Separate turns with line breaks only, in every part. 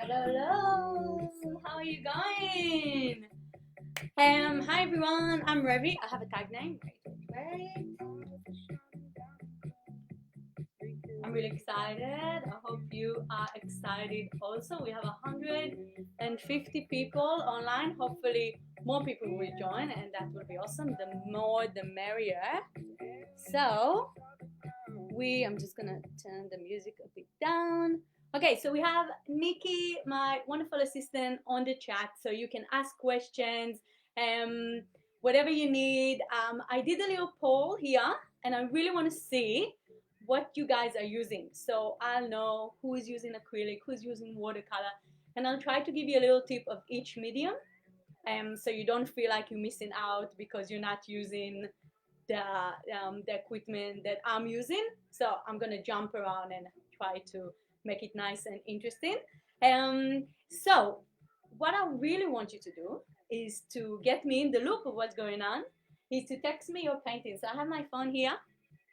Hello, how are you going? Hi everyone, I'm Revi. I have a tag name. Wait. I'm really excited. I hope you are excited also. We have 150 people online. Hopefully, more people will join, and that will be awesome. The more, the merrier. So, I'm just gonna turn the music a bit down. Okay, so we have Nikki, my wonderful assistant, on the chat, so you can ask questions, um, whatever you need. I did a little poll here, and I really want to see what you guys are using, so I'll know who is using acrylic, who's using watercolor, and I'll try to give you a little tip of each medium, so you don't feel like you're missing out because you're not using the equipment that I'm using. So I'm gonna jump around and try to make it nice and interesting. So what I really want you to do is to get me in the loop of what's going on, is to text me your paintings. So I have my phone here.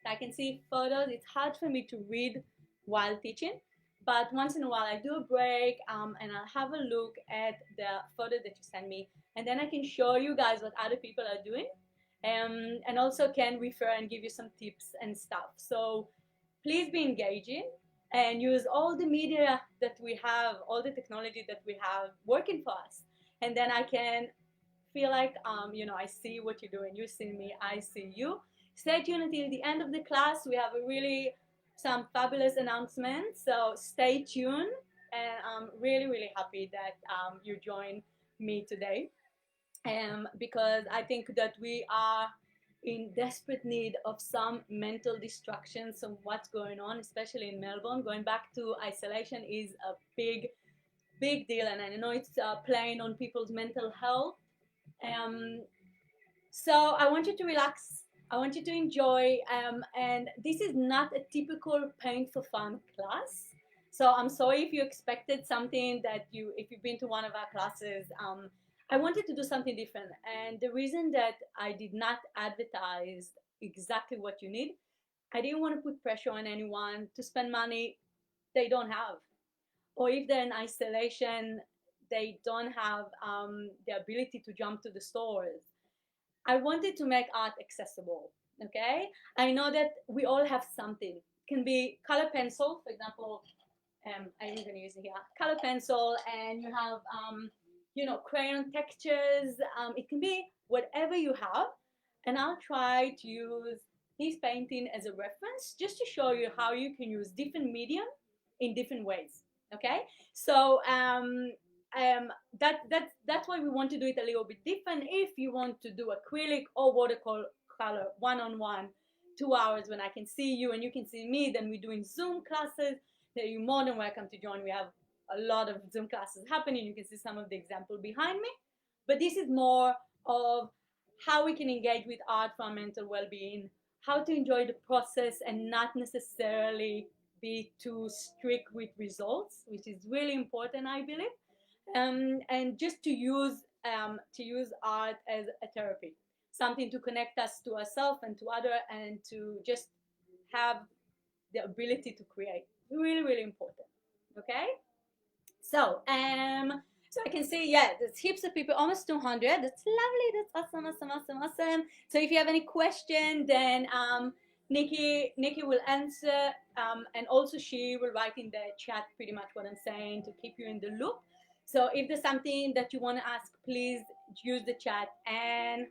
I can see photos. It's hard for me to read while teaching, but once in a while I do a break, and I'll have a look at the photo that you send me, and then I can show you guys what other people are doing, and also can refer and give you some tips and stuff. So please be engaging and use all the media that we have, all the technology that we have working for us. And then I can feel like, I see what you're doing. You see me, I see you. Stay tuned until the end of the class. We have some fabulous announcements. So stay tuned. And I'm really, really happy that you joined me today, because I think that we are in desperate need of some mental distractions of what's going on, especially in Melbourne. Going back to isolation is a big, big deal, and I know it's playing on people's mental health. Um, so I want you to relax. I want you to enjoy, and this is not a typical paint for fun class. So I'm sorry if you expected something if you've been to one of our classes. I wanted to do something different, and the reason that I did not advertise exactly what you need, I didn't want to put pressure on anyone to spend money they don't have, or if they're in isolation, they don't have the ability to jump to the stores. I wanted to make art accessible. Okay, I know that we all have something. It can be color pencil, for example. I'm going to use it here. Color pencil, and you have crayon textures. It can be whatever you have, and I'll try to use this painting as a reference just to show you how you can use different medium in different ways. Okay, so that's why we want to do it a little bit different. If you want to do acrylic or watercolor one-on-one 2 hours when I can see you and you can see me, then we're doing Zoom classes. Then you're more than welcome to join. We have a lot of Zoom classes happening. You can see some of the example behind me. But this is more of how we can engage with art for our mental well-being, how to enjoy the process and not necessarily be too strict with results, which is really important, I believe. And just to use art as a therapy, something to connect us to ourselves and to other, and to just have the ability to create. Really, really important. Okay. So I can see, yeah, there's heaps of people, almost 200. That's lovely. That's awesome, awesome, awesome, awesome. So if you have any question, then Nikki will answer, and also she will write in the chat pretty much what I'm saying to keep you in the loop. So if there's something that you want to ask, please use the chat and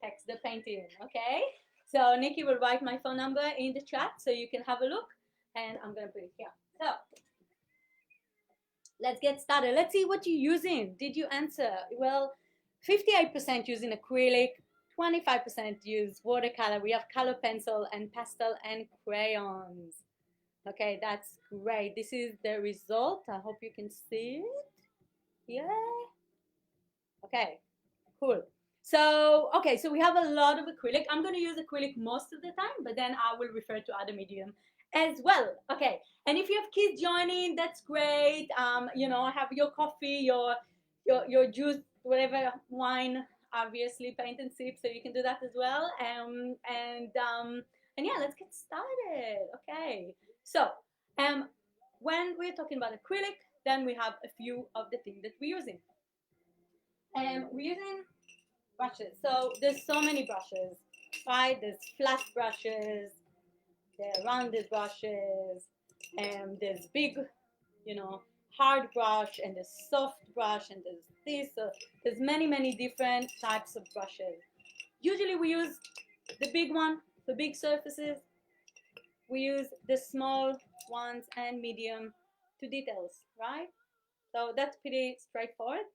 text the painting, okay? So Nikki will write my phone number in the chat so you can have a look, and I'm gonna put it here. So let's get started. Let's see what you're using. Did you answer? Well, 58% using acrylic, 25% use watercolor. We have color pencil and pastel and crayons. Okay, that's great. This is the result. I hope you can see it. Yeah. Okay, cool. So, okay, so we have a lot of acrylic. I'm going to use acrylic most of the time, but then I will refer to other medium as well. Okay, and if you have kids joining, that's great. Have your coffee, your juice, whatever, wine, obviously paint and sip, so you can do that as well. And yeah, let's get started. Okay, so when we're talking about acrylic, then we have a few of the things that we're using. We're using brushes. So there's so many brushes, right? There's flat brushes, there are rounded brushes, and there's big, hard brush, and there's soft brush, and there's this. So there's many different types of brushes. Usually we use the big one for big surfaces. We use the small ones and medium to details, right? So that's pretty straightforward.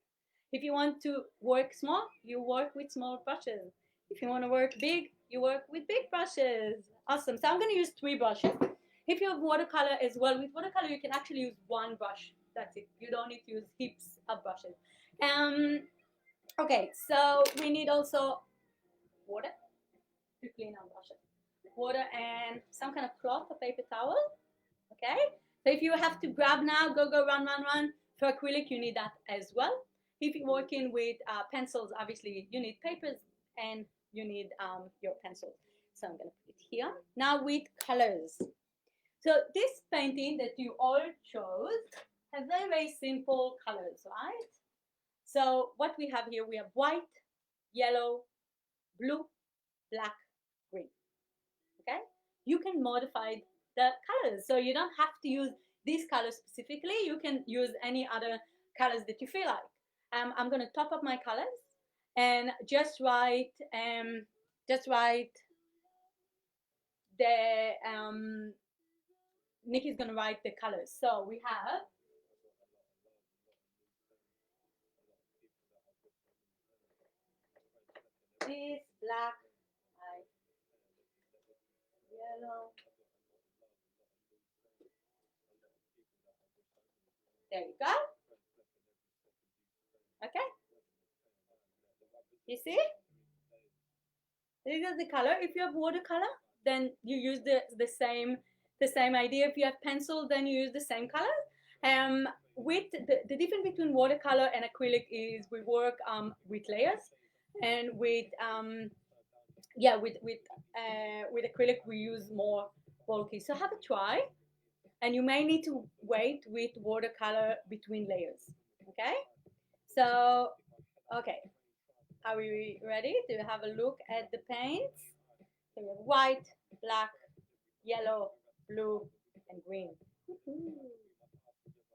If you want to work small, you work with small brushes. If you want to work big, you work with big brushes. Awesome. So I'm going to use 3 brushes. If you have watercolor as well, with watercolor you can actually use 1 brush. That's it. You don't need to use heaps of brushes. Okay, so we need also water to clean our brushes. Water and some kind of cloth or paper towel. Okay? So if you have to grab now, go, run. For acrylic, you need that as well. If you're working with pencils, obviously you need papers and you need your pencils. So I'm going to put it here. Now with colors. So this painting that you all chose has very simple colors, right? So what we have here, we have white, yellow, blue, black, green. Okay? You can modify the colors. So you don't have to use these colors specifically. You can use any other colors that you feel like. I'm going to top up my colors and just write the Nikki's going to write the colors. So we have this black, white, yellow. There you go. Okay. You see? This is the color. If you have watercolor, then you use the same idea. If you have pencil, then you use the same color. With the difference between watercolor and acrylic is we work with layers, and with acrylic we use more bulky. So have a try, and you may need to wait with watercolor between layers. Okay. So okay. Are we ready to have a look at the paints? So we have white, black, yellow, blue, and green.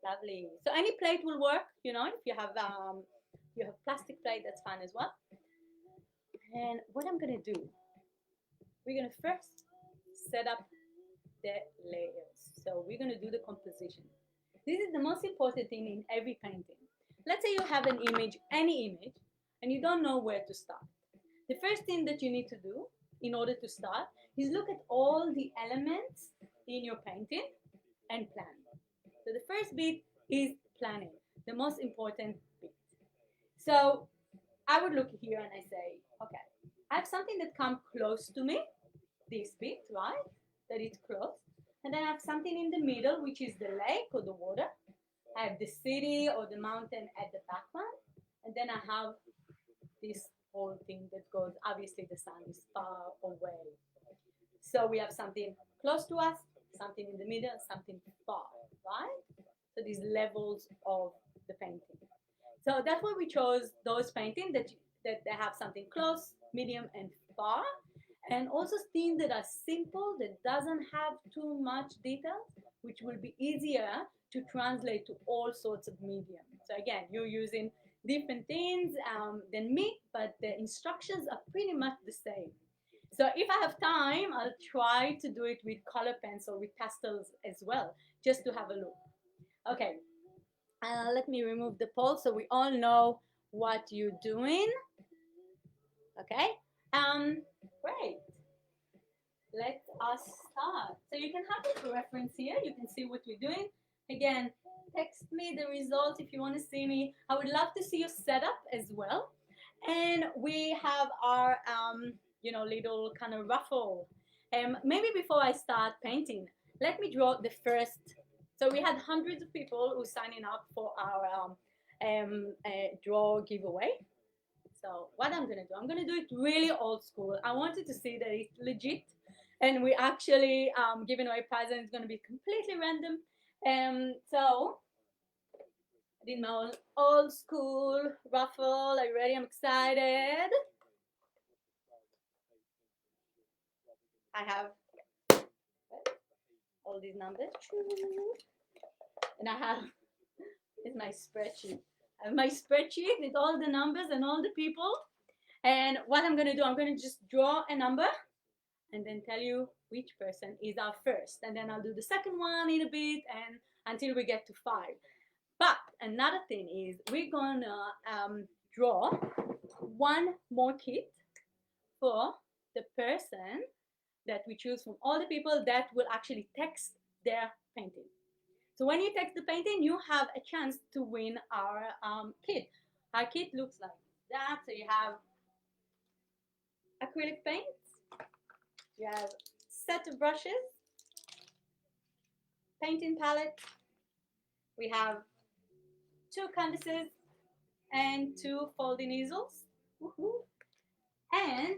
Lovely. So any plate will work, you know, if you have plastic plate, that's fine as well. And what I'm gonna do, we're gonna first set up the layers. So we're gonna do the composition. This is the most important thing in every painting. Let's say you have an image, any image, and you don't know where to start. The first thing that you need to do in order to start is look at all the elements in your painting and plan. So the first bit is planning, the most important bit. So I would look here and I say, okay, I have something that comes close to me, this bit, right? That it's close. And then I have something in the middle, which is the lake or the water. I have the city or the mountain at the background. And then I have this whole thing that goes, obviously the sun is far away. So we have something close to us, something in the middle, something far, right? So these levels of the painting. So that's why we chose those paintings that they have something close, medium, and far. And also things that are simple, that doesn't have too much detail, which will be easier to translate to all sorts of medium. So again, you're using different things than me, but the instructions are pretty much the same. So if I have time, I'll try to do it with color pencil, with pastels as well, just to have a look. Okay, let me remove the poll so we all know what you're doing. Okay, great. Let us start. So you can have a reference here. You can see what we're doing. Again, text me the results if you want to see me. I would love to see your setup as well. And we have our, little kind of raffle. Maybe before I start painting, let me draw the first. So we had hundreds of people who signing up for our draw giveaway. So what I'm gonna do, I'm gonna do it really old school. I wanted to see that it's legit, and we actually giving away prizes. It's gonna be completely random. So I did my old school raffle. Are you ready? I'm excited. I have all these numbers, and I have is my spreadsheet. I have my spreadsheet with all the numbers and all the people. And what I'm gonna do, I'm gonna just draw a number and then tell you which person is our first. And then I'll do the second one in a bit and until we get to 5. But another thing is we're gonna draw one more kit for the person that we choose from all the people that will actually text their painting. So when you text the painting, you have a chance to win our kit. Our kit looks like that. So you have acrylic paints, you have set of brushes, painting palette, we have 2 canvases and 2 folding easels, and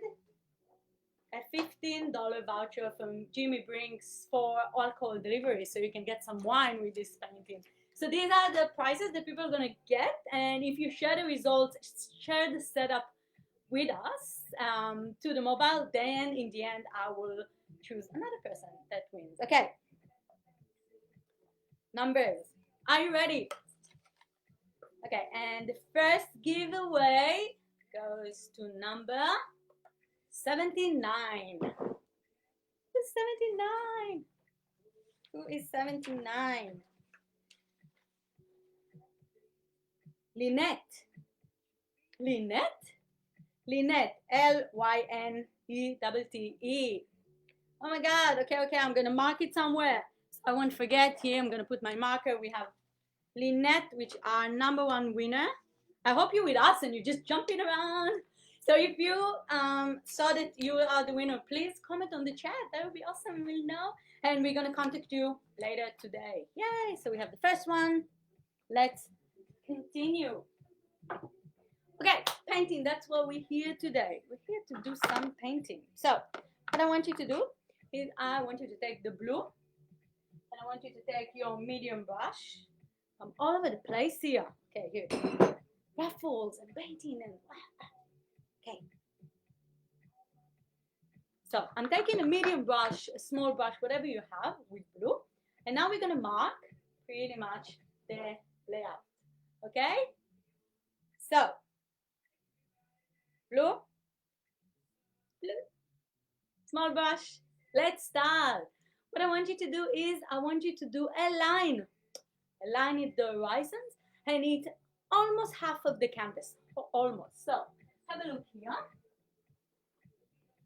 a $15 voucher from Jimmy Brinks for alcohol delivery, so you can get some wine with this painting. So these are the prizes that people are going to get, and if you share the results, share the setup with us to the mobile, then in the end I will choose another person that wins. Okay, numbers, are you ready? Okay, and the first giveaway goes to number 79. Who's 79? Who is 79? Lynette. Lynette? Lynette. Lynette. Oh my God. Okay. I'm going to mark it somewhere. So I won't forget here. I'm going to put my marker. We have Lynette, which are number 1 winner. I hope you're with us and you're just jumping around. So if you saw that you are the winner, please comment on the chat. That would be awesome. We'll know. And we're going to contact you later today. Yay. So we have the first one. Let's continue. Okay, painting. That's what we're here today. We're here to do some painting. So what I want you to do is I want you to take the blue. And I want you to take your medium brush. I'm all over the place here. Okay, here. Ruffles and painting and Okay. So I'm taking a medium brush, a small brush, whatever you have with blue. And now we're going to mark pretty much the layout. Okay? So, blue, blue, small brush. Let's start. What I want you to do is I want you to do a line. A line in the horizons and it's almost half of the canvas. Almost. So, have a look here.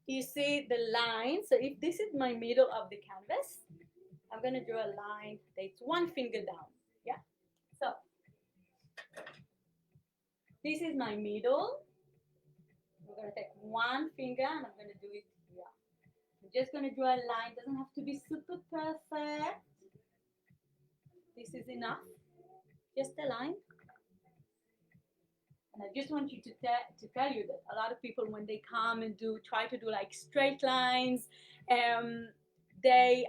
You see the line. So if this is my middle of the canvas, I'm going to draw a line that's 1 finger down. Yeah. So this is my middle. I'm going to take 1 finger and I'm going to do it here. I'm just going to draw a line. It doesn't have to be super perfect. This is enough. Just a line. And I just want you to tell you that a lot of people, when they come and try to do like straight lines, they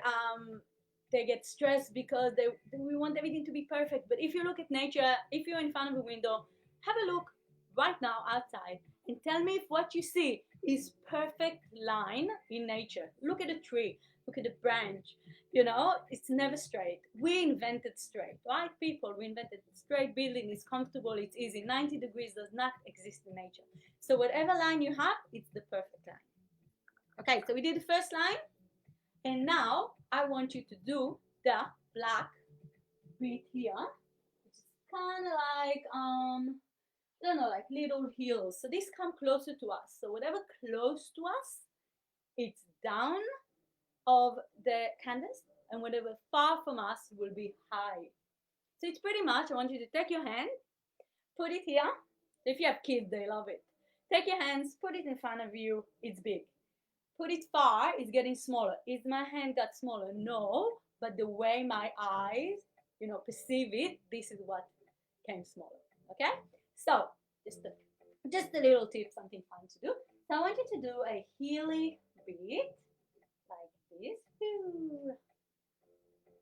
get stressed because we want everything to be perfect. But if you look at nature, if you're in front of a window, have a look right now outside and tell me if what you see is perfect line in nature. Look at a tree, look at a branch. You know, it's never straight. We invented straight, right? People, we invented straight. Building is comfortable, it's easy. 90 degrees does not exist in nature. So whatever line you have, it's the perfect line. Okay, so we did the first line. And now I want you to do the black bit here, which is kind of like, I don't know, like little hills. So this come closer to us. So whatever close to us, it's down of the canvas, and whatever far from us will be high. So it's pretty much, I want you to take your hand, put it here. If you have kids, they love it. Take your hands, put it in front of you, it's big. Put it far, it's getting smaller. Is my hand got smaller? No, but the way my eyes, perceive it, this is what came smaller. Okay? So, just a little tip, something fun to do. So I want you to do a heely bit like this.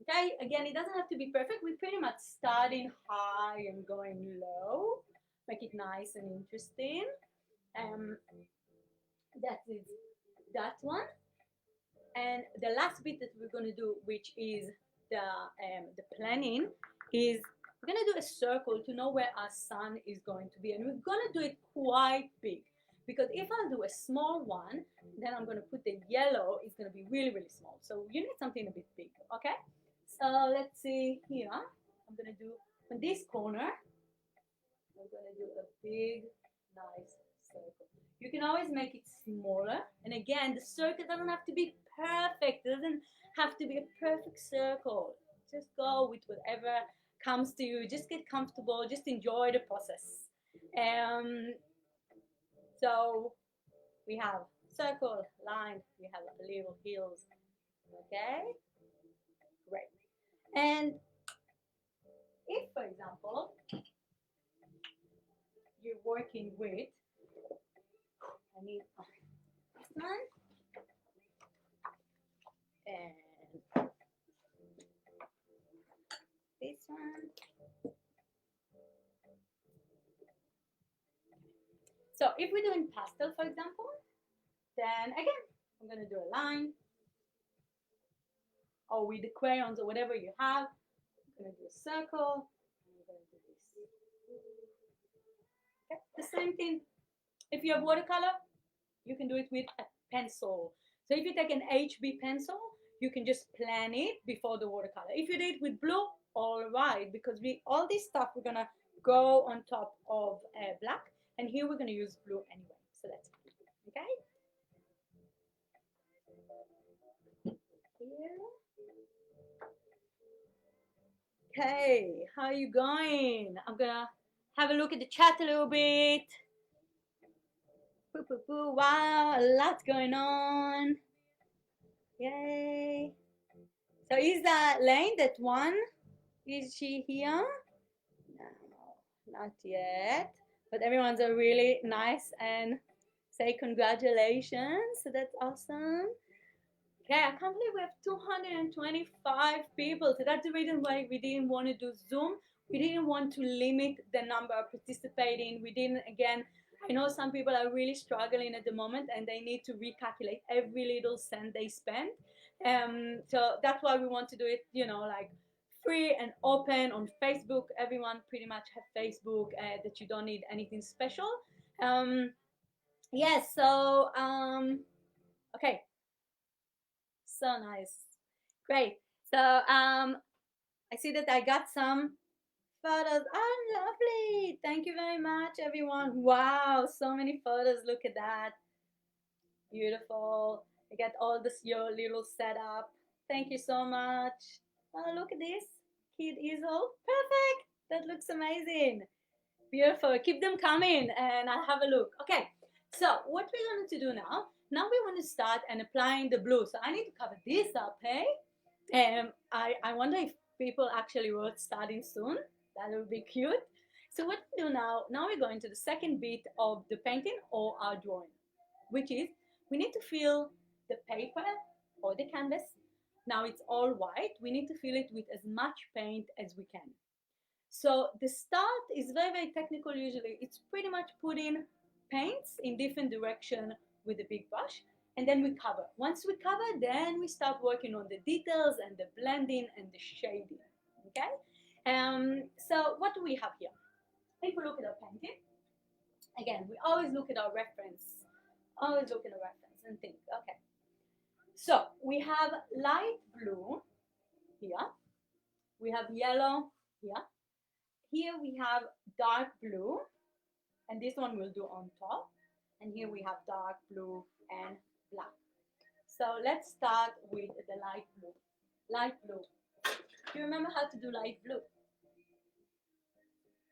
Okay, again, it doesn't have to be perfect. We're pretty much starting high and going low. Make it nice and interesting. That is that one. And the last bit that we're going to do, which is the planning, is we're going to do a circle to know where our sun is going to be. And we're going to do it quite big. Because if I do a small one, then I'm going to put the yellow, it's going to be really, really small. So you need something a bit big, okay? So let's see here. I'm going to do, on this corner, I'm going to do a big, nice circle. You can always make it smaller. And again, the circle doesn't have to be perfect. It doesn't have to be a perfect circle. Just go with whatever comes to you. Just get comfortable. Just enjoy the process. So we have circle, line, we have little hills. Okay? Great. And if, for example, you're working with, I need this one, and this one. So if we're doing pastel, for example, then again, I'm going to do a line, or with the crayons or whatever you have, I'm going to do a circle, and I'm going to do this. Okay? The same thing. If you have watercolor, you can do it with a pencil. So if you take an HB pencil, you can just plan it before the watercolor. If you do it with blue, all right, because all this stuff we're gonna go on top of black, and here we're gonna use blue anyway. So that's fine. Okay. Here. Okay, how are you going? I'm gonna have a look at the chat a little bit. Wow, a lot going on. Yay. So is that Lane, that one? Is she here? No, not yet. But everyone's a really nice and say congratulations. So that's awesome. Okay, I can't believe we have 225 people. So that's the reason why we didn't want to do Zoom. We didn't want to limit the number of participating. We didn't, again, I know some people are really struggling at the moment and they need to recalculate every little cent they spend. So that's why we want to do it, you know, like free and open on Facebook. Everyone pretty much have Facebook, that you don't need anything special. Um, yes, so okay, so nice, great. So I see that I got some photos. Oh, lovely! Thank you very much, everyone. Wow, so many photos. Look at that. Beautiful. I got all this your little setup. Thank you so much. Oh, look at this. Kid easel. Perfect. That looks amazing. Beautiful. Keep them coming and I'll have a look. Okay. So what we're going to do now, we want to start and applying the blue. So I need to cover this up, hey? I wonder if people actually wrote starting soon. That would be cute. So what we do now, we're going to the second bit of the painting or our drawing, which is we need to fill the paper or the canvas. Now it's all white. We need to fill it with as much paint as we can. So the start is very, very technical usually. It's pretty much putting paints in different direction with a big brush, and then we cover. Once we cover, then we start working on the details and the blending and the shading, okay? So what do we have here? If we look at our painting, again, we always look at our reference. Always look at a reference and think, okay. So we have light blue here. We have yellow here. Here we have dark blue, and this one we'll do on top. And here we have dark blue and black. So let's start with the light blue. Light blue. Do you remember how to do light blue?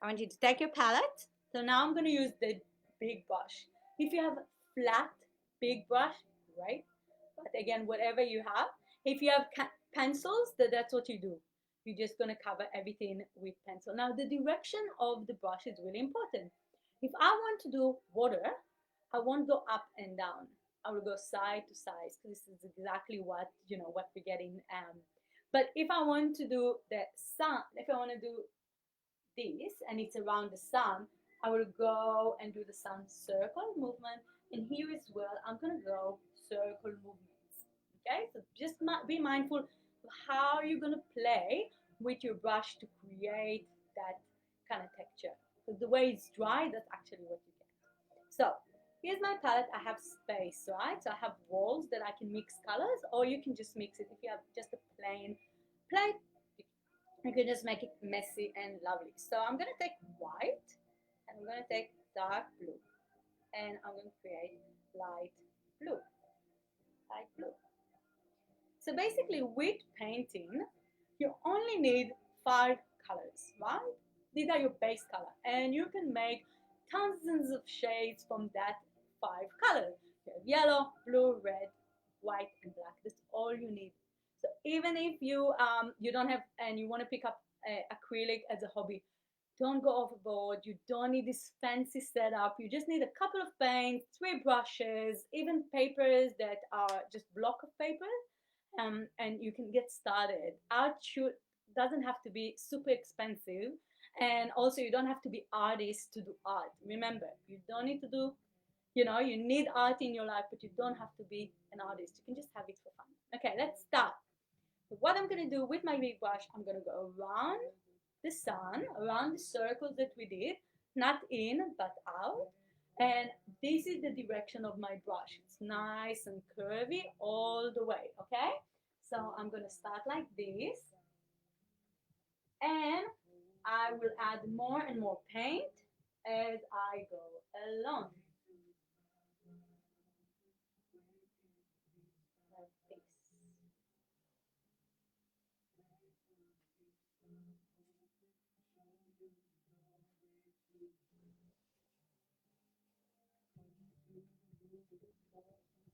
I want you to take your palette. So now I'm going to use the big brush. If you have flat, big brush, right? But again, whatever you have. If you have pencils, that's what you do. You're just going to cover everything with pencil. Now, the direction of the brush is really important. If I want to do water, I won't go up and down. I will go side to side. This is exactly what, you know, what we're getting. But if I want to do the sun, if I want to do this and it's around the sun, I will go and do the sun circle movement. And here as well, I'm going to go circle movements. Okay, so just be mindful of how you're going to play with your brush to create that kind of texture. Because the way it's dry, that's actually what you get. So here's my palette. I have space, right? So I have walls that I can mix colors, or you can just mix it. If you have just a plain plate, you can just make it messy and lovely. So I'm going to take white, and I'm going to take dark blue, and I'm going to create light blue. Light blue. So basically with painting, you only need 5 colors, right? These are your base color, and you can make thousands of shades from that 5 colors. You have yellow, blue, red, white, and black. That's all you need. So even if you you don't have and you want to pick up acrylic as a hobby, don't go overboard. You don't need this fancy setup. You just need a couple of paints, 3 brushes, even papers that are just block of paper, and you can get started. Art doesn't have to be super expensive, and also you don't have to be artist to do art. Remember, you don't need to do, you know, you need art in your life, but you don't have to be an artist. You can just have it for fun. Okay, let's start. So what I'm going to do with my big brush, I'm going to go around the sun, around the circles that we did, not in, but out. And this is the direction of my brush. It's nice and curvy all the way, okay? So I'm going to start like this. And I will add more and more paint as I go along. Like this.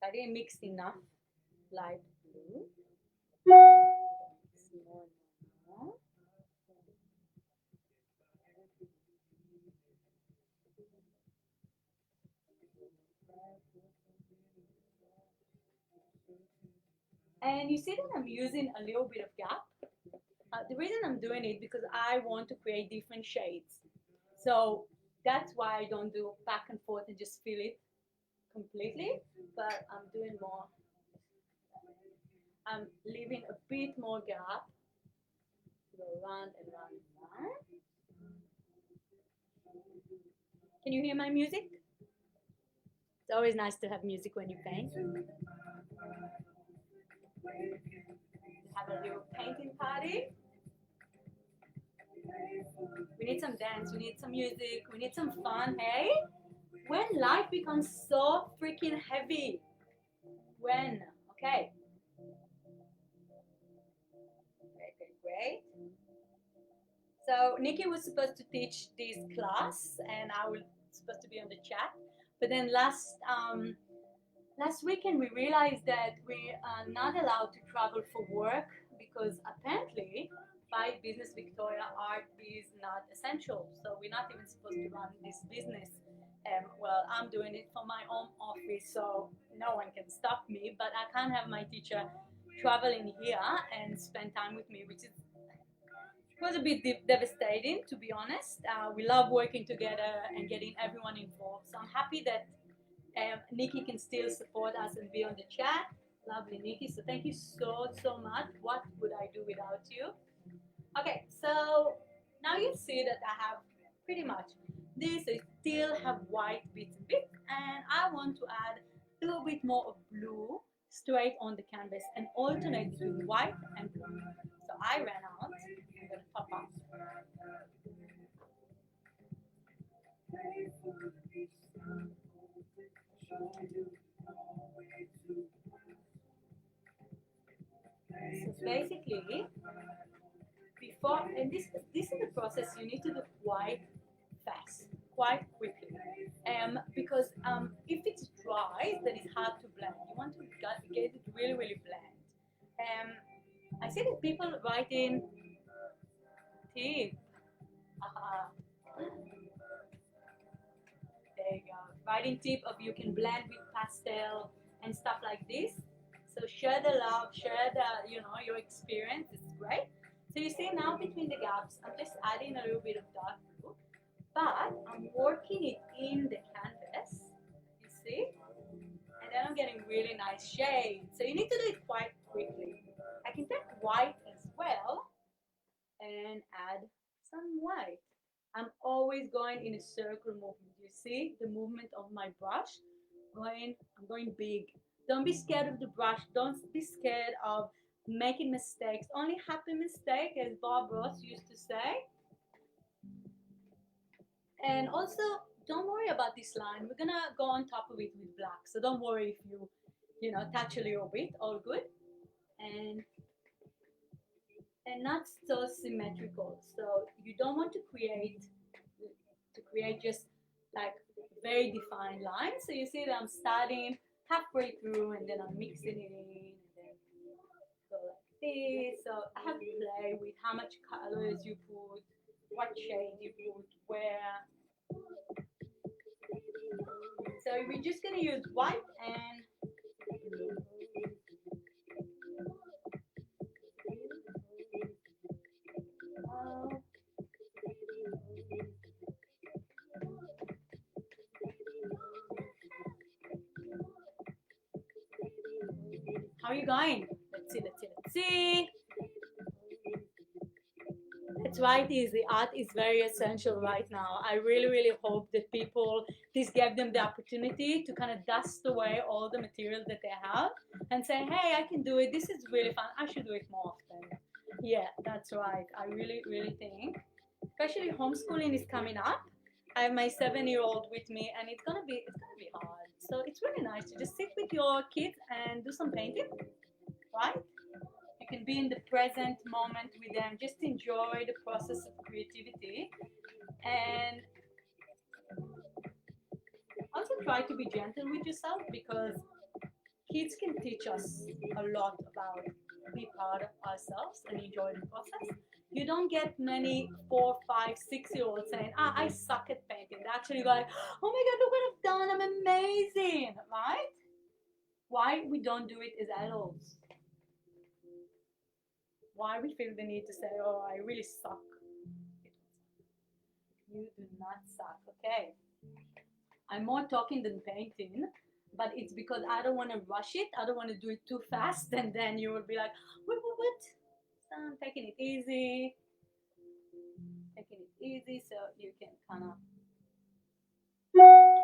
I didn't mix enough light blue. Mix more and more. And you see that I'm using a little bit of gap. The reason I'm doing it because I want to create different shades. So That's why I don't do back and forth and just fill it completely, but I'm doing more. I'm leaving a bit more gap to go round and round and round. Can you hear my music? It's always nice to have music when you paint. Have a little painting party. We need some dance, we need some music, we need some fun, hey? When life becomes so freaking heavy. When? Okay. Great, great, great. So Nikki was supposed to teach this class and I was supposed to be on the chat. But then last weekend we realized that we are not allowed to travel for work because apparently by Business Victoria art is not essential. So we're not even supposed to run this business. Well, I'm doing it from my own office, so no one can stop me. But I can't have my teacher traveling here and spend time with me, which is was a bit devastating, to be honest. We love working together and getting everyone involved. So I'm happy that Nikki can still support us and be on the chat. Lovely, Nikki. So thank you so much. What would I do without you? Okay, so now you see that I have pretty much this. I still have white bits and bits, and I want to add a little bit more of blue straight on the canvas and alternate between white and blue. So I ran out. I'm going to pop up. So basically, before, and this is the process you need to do quite fast, quite quickly, because if it's dry, then it's hard to blend. You want to get it really bland. I see that people write in tip. There you go. Writing tip of you can blend with pastel and stuff like this. So share the love, share the your experience. It's great. So you see now between the gaps, I'm just adding a little bit of dark blue, but I'm working it in the canvas. You see, and then I'm getting really nice shades. So you need to do it quite quickly. I can take white as well and add some white. I'm always going in a circle movement. You see the movement of my brush? I'm going big. Don't be scared of the brush. Don't be scared of making mistakes. Only happy mistake, as Bob Ross used to say. And also, don't worry about this line. We're gonna go on top of it with black. So don't worry if you touch a little bit. All good. And not so symmetrical. So you don't want to create just like very defined lines. So you see that I'm starting halfway through and then I'm mixing it in and then go like this. So I have to play with how much colors you put, what shade you put, where. So we're just gonna use white and blue. How are you going? Let's see. That's right, Easy. Art is very essential right now. I really hope that people, this gave them the opportunity to kind of dust away all the material that they have and say, hey, I can do it. This is really fun. I should do it more often. Yeah, that's right. I really think, especially homeschooling is coming up. I have my 7-year-old with me, and it's gonna be hard. So it's really nice to just sit with your kids and do some painting, right? You can be in the present moment with them, just enjoy the process of creativity, and also try to be gentle with yourself because kids can teach us a lot about be proud of ourselves and enjoy the process. You don't get many 4, 5, 6-year-olds saying, I suck at painting. They actually go like, oh my God, look what I've done, I'm amazing, right? Why we don't do it as adults? Why we feel the need to say, oh, I really suck. You do not suck. Okay. I'm more talking than painting, but it's because I don't want to rush it. I don't want to do it too fast, and then you will be like, what? So I'm taking it easy, so you can kind of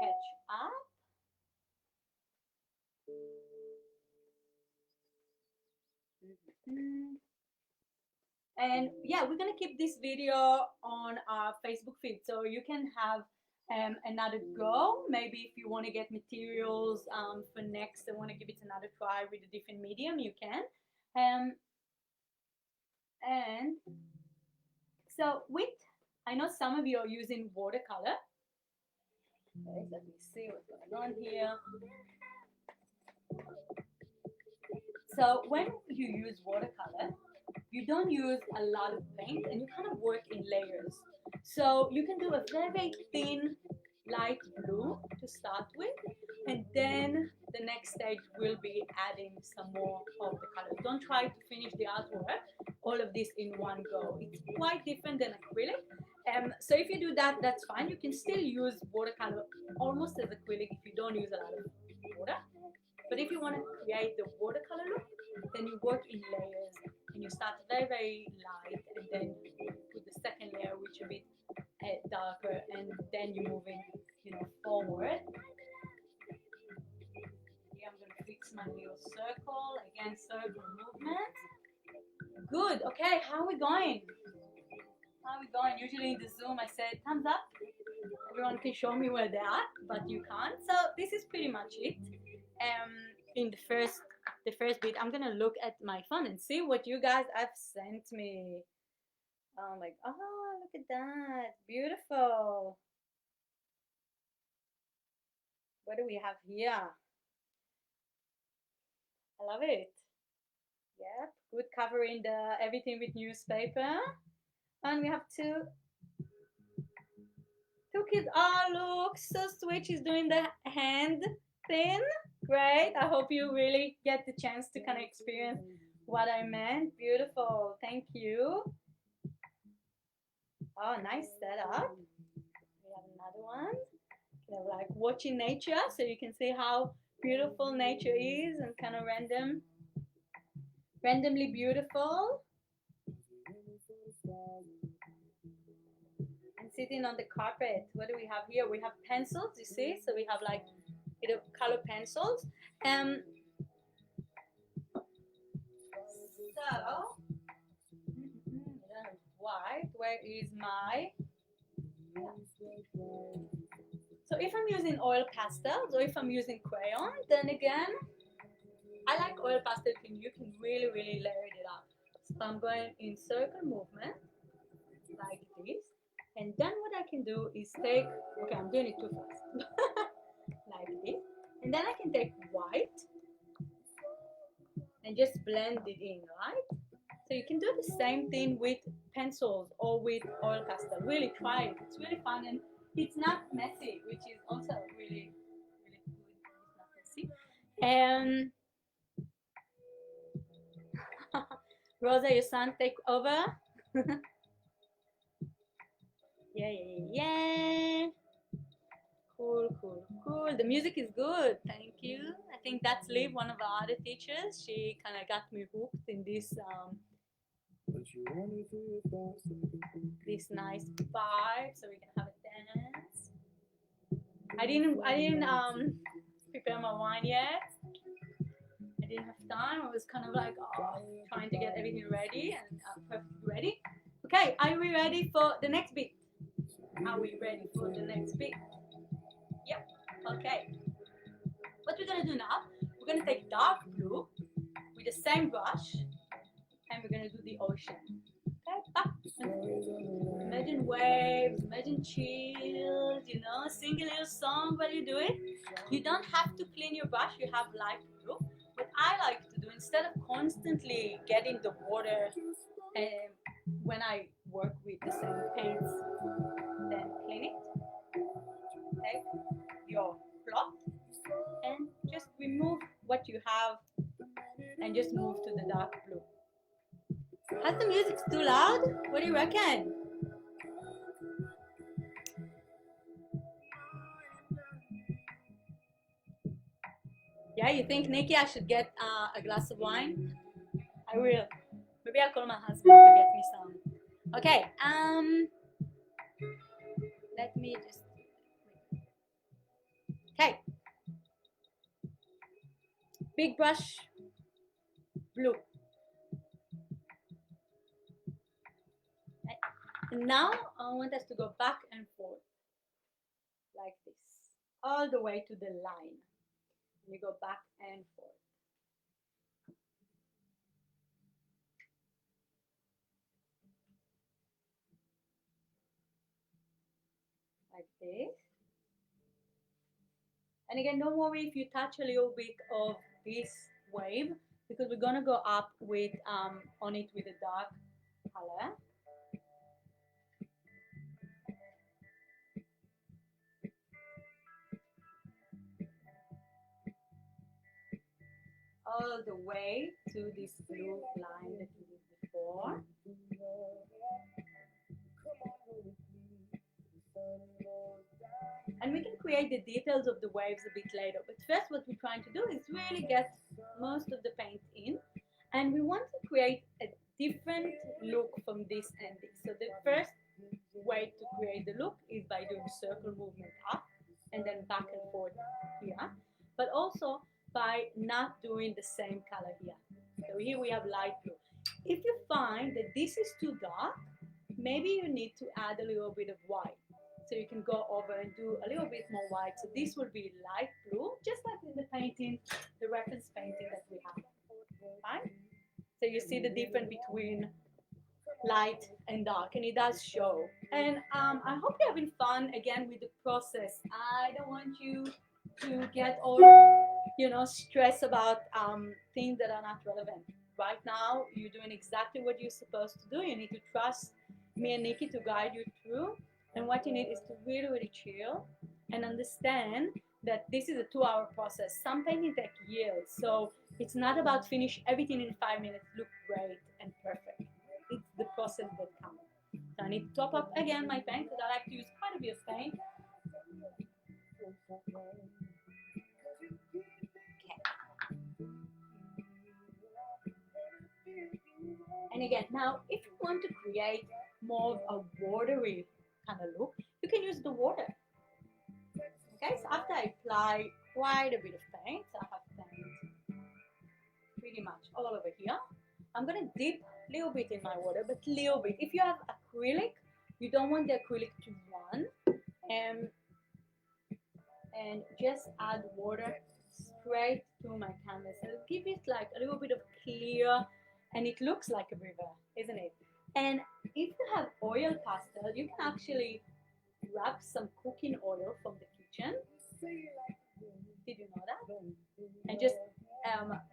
catch up. Mm-hmm. And yeah, we're gonna keep this video on our Facebook feed, so you can have another go. Maybe if you want to get materials for next and want to give it another try with a different medium, you can. And so with, I know some of you are using watercolor. Okay, let me see what's going on here. So when you use watercolor, you don't use a lot of paint and you kind of work in layers. So you can do a very, very thin light blue to start with, and then the next stage will be adding some more of the color. Don't try to finish the artwork, all of this in one go. It's quite different than acrylic. So if you do that, that's fine. You can still use watercolor almost as acrylic if you don't use a lot of water. But if you want to create the watercolor look, then you work in layers and you start very, very light, and then you put the second layer, which is a bit darker, and then you're moving, forward. Here I'm going to fix my little circle. Again, circle movement. Good. Okay, how are we going? Usually in the Zoom, I said thumbs up. Everyone can show me where they are, but you can't. So this is pretty much it. In the first bit, I'm gonna look at my phone and see what you guys have sent me. Oh my, oh, look at that, beautiful. What do we have here? I love it. Yep, good covering the everything with newspaper. And we have two kids. Oh, look, so sweet. She's doing the hand thing. Great. I hope you really get the chance to kind of experience what I meant. Beautiful. Thank you. Oh, nice setup. We have another one. You know, like watching nature, so you can see how beautiful nature is, and kind of randomly beautiful. And sitting on the carpet. What do we have here? We have pencils, you see? So we have like color pencils. So white, where is my, so if I'm using oil pastels or if I'm using crayon, then again, I like oil pastel, you can really, really layer it up. So I'm going in circle movement, like this. And then what I can do is take, okay, I'm doing it too fast, like this. And then I can take white and just blend it in, right? So you can do the same thing with pencils or with oil pastel. Really try it. It's really fun and it's not messy, which is also really, really good. It's not messy. Rosa, your son, take over. Yeah. Cool. The music is good. Thank you. I think that's Liv, one of our other teachers. She kind of got me hooked in this nice vibe, so we can have a dance. I didn't prepare my wine yet. I didn't have time. I was kind of like trying to get everything ready and perfectly ready. Okay, are we ready for the next bit? Are we ready for the next bit? Yep. Okay. What we're gonna do now? We're gonna take dark blue with the same brush, and we're gonna do the ocean. Okay. Imagine waves, imagine chills, sing a little song while you do it. You don't have to clean your brush, you have light blue. What I like to do, instead of constantly getting the water when I work with the same paints, then clean it. Take your cloth and just remove what you have and just move to the dark blue. Has the music too loud? What do you reckon? Yeah, you think, Nikki, I should get a glass of wine? I will. Maybe I'll call my husband to get me some. Okay, let me just. Okay, big brush, blue. Okay. And now I want us to go back and forth like this, all the way to the line. You go back and forth. Like this. And again, don't worry if you touch a little bit of this wave, because we're gonna go up with on it with a dark color. All the way to this blue line that we did before. And we can create the details of the waves a bit later. But first, what we're trying to do is really get most of the paint in. And we want to create a different look from this and this. So the first way to create the look is by doing circle movement up and then back and forth here. But also by not doing the same color here. So here we have light blue. If you find that this is too dark, maybe you need to add a little bit of white. So you can go over and do a little bit more white. So this will be light blue, just like in the painting, the reference painting that we have. Right? So you see the difference between light and dark, and it does show. And I hope you're having fun again with the process. I don't want you to get all stress about things that are not relevant. Right now, you're doing exactly what you're supposed to do. You need to trust me and Nikki to guide you through. And what you need is to really, really chill and understand that this is a 2-hour process. Some painting take years. So it's not about finish everything in 5 minutes, look great and perfect. It's the process that counts. So I need to top up again my paint because I like to use quite a bit of paint. And again, now if you want to create more of a watery kind of look, you can use the water. Okay, so after I apply quite a bit of paint, so I have paint pretty much all over here, I'm gonna dip a little bit in my water, but little bit. If you have acrylic, you don't want the acrylic to run, and just add water straight to my canvas. So give it like a little bit of clear, and it looks like a river, isn't it? And if you have oil pastel, you can actually grab some cooking oil from the kitchen. Did you know that? And just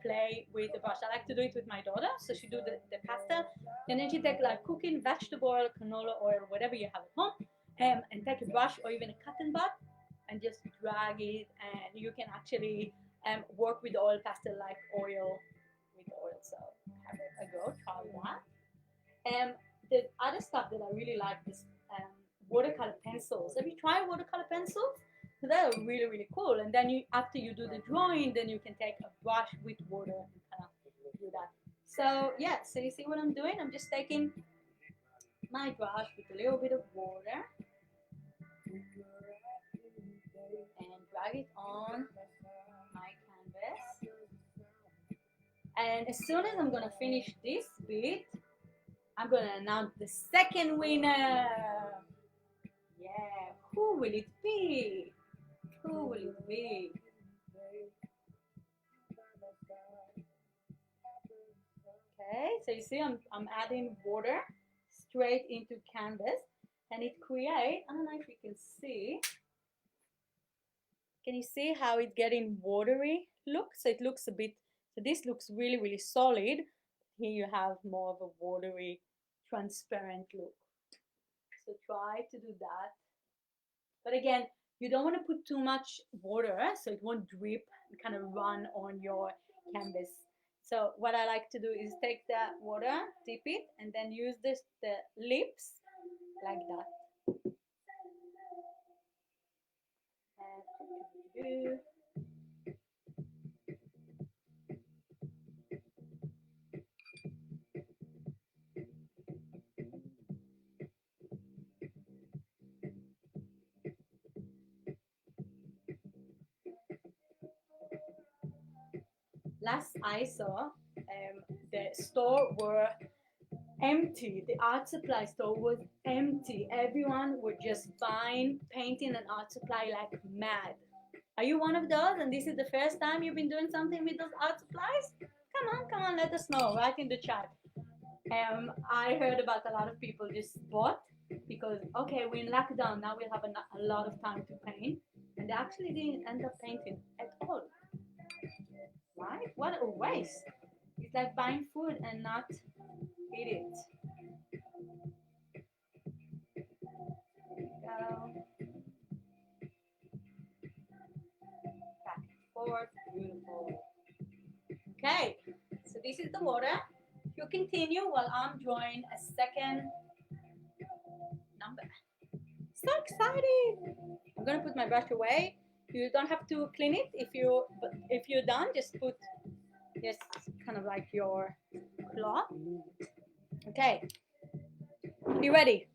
play with the brush. I like to do it with my daughter. So she do the pastel, and then she take like cooking vegetable oil, canola oil, whatever you have at home, and take a brush or even a cotton bud and just drag it, and you can actually work with the oil pastel like oil with oil. So have a go, try that. The other stuff that I really like is watercolor pencils. Have you tried watercolor pencils? They're really, really cool. And then after you do the drawing, then you can take a brush with water and kind of do that. So yeah, so you see what I'm doing? I'm just taking my brush with a little bit of water and drag it on my canvas. And as soon as I'm gonna finish this bit, I'm gonna announce the second winner. Yeah, who will it be? Who will it be? Okay, so you see I'm adding water straight into canvas, and it creates, I don't know if you can see, can you see how it's getting watery look? So it looks a bit, so this looks really, really solid. Here you have more of a watery, transparent look. So try to do that. But again, you don't want to put too much water so it won't drip and kind of run on your canvas. So what I like to do is take the water, dip it, and then use the lips like that. And last I saw, the store were empty. The art supply store was empty. Everyone was just buying painting and art supply like mad. Are you one of those? And this is the first time you've been doing something with those art supplies? Come on, let us know. Write in the chat. I heard about a lot of people just bought because okay, we're in lockdown now. We'll have a lot of time to paint, and they actually didn't end up painting at all. Right? What a waste! It's like buying food and not eat it. Go back and forth. Beautiful. Okay, so this is the water. You continue while I'm drawing a second number. So excited! I'm gonna put my brush away. You don't have to clean it. If you're done, just put just kind of like your cloth. Okay, be ready.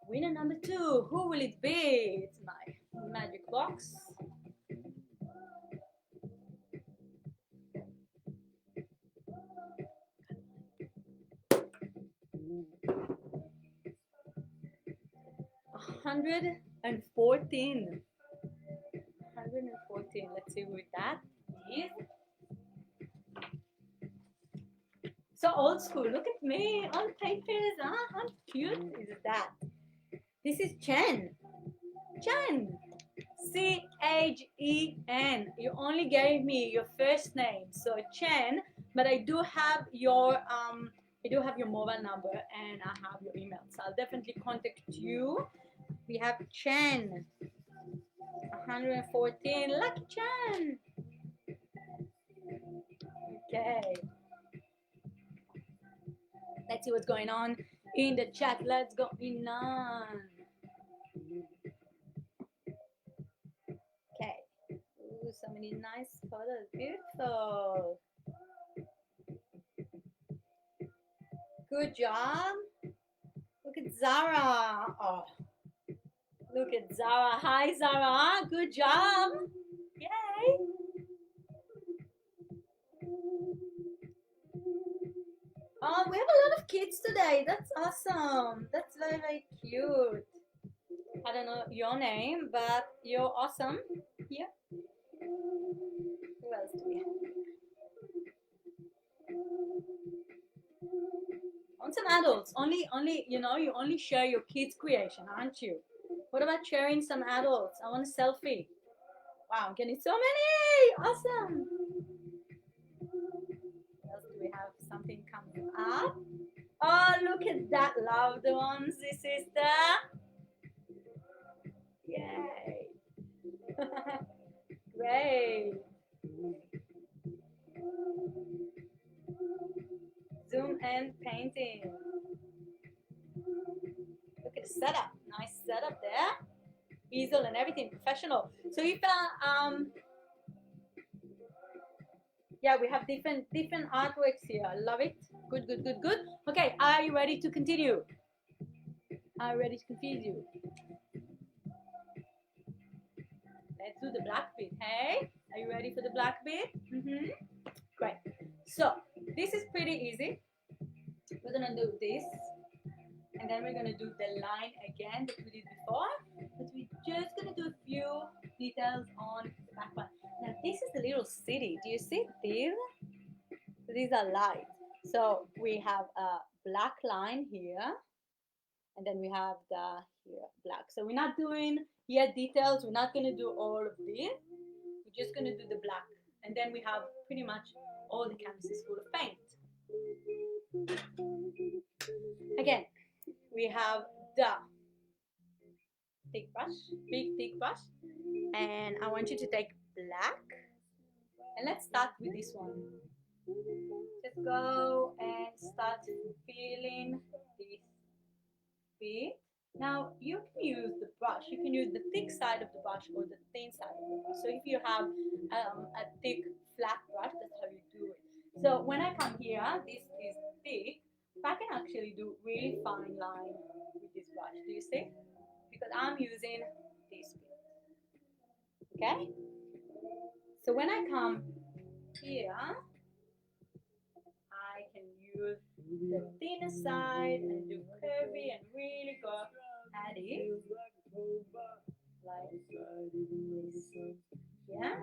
Winner number 2. Who will it be? It's my magic box. $114. 114. Let's see who that is. So old school. Look at me on papers. How cute is that? This is Chen. Chen. Chen. You only gave me your first name, so Chen. But I do have your mobile number and I have your email, so I'll definitely contact you. We have Chen. 114. Lucky Chen. Okay. Let's see what's going on in the chat. Let's go on. Okay. Ooh, so many nice photos. Beautiful. Good job. Look at Zara. Oh, look at Zara. Hi, Zara. Good job. Yay. Oh, we have a lot of kids today. That's awesome. That's very, very cute. I don't know your name, but you're awesome. Yeah. Who else do we have? On some adults. Only you only share your kids' creation, aren't you? What about sharing some adults? I want a selfie. Wow, I'm getting so many. Awesome. What else do we have? Something coming up. Oh, look at that, loved ones. This is yay. Great. Zoom and painting. Look at the setup. Nice setup there. Easel and everything, professional. So if yeah, we have different artworks here. I love it. Good. Okay, are you ready to continue? Are you ready to continue? Let's do the black bit. Hey, are you ready for the black bit? Great. So this is pretty easy. We're gonna do this, and then we're gonna do the line again that we did before, but we're just gonna do a few details on the back one. Now this is the little city. Do you see these? These are lights. So we have a black line here, and then we have the here black. So we're not doing yet details. We're not gonna do all of this. We're just gonna do the black, and then we have pretty much all the canvases full of paint. Again, we have the thick brush, big thick brush, and I want you to take black, and let's start with this one. Just go and start filling this bit. Now you can use the brush. You can use the thick side of the brush or the thin side of the brush. So if you have a thick flat brush, that's how you do it. So when I come here, this is thick. I can actually do really fine line with this brush. Do you see? Because I'm using this bit. Okay? So when I come here, use the thinner side and do curvy and really go at it like this. Yeah.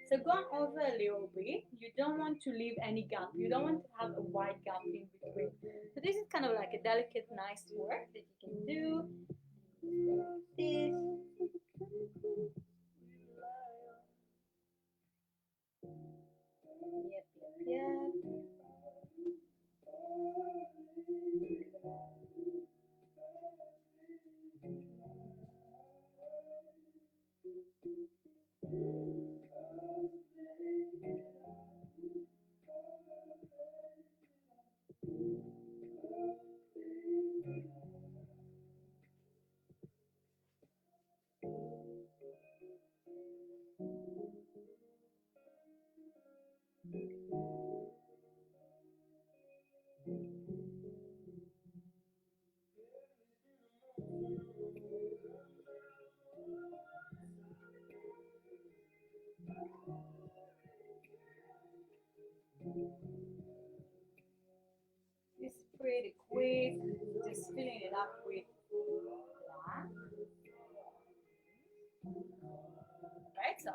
So go over a little bit. You don't want to leave any gap. You don't want to have a wide gap in between. So this is kind of like a delicate, nice work that you can do. This. Yep, yep, yep. It's pretty quick. Just filling it up with black. Right, so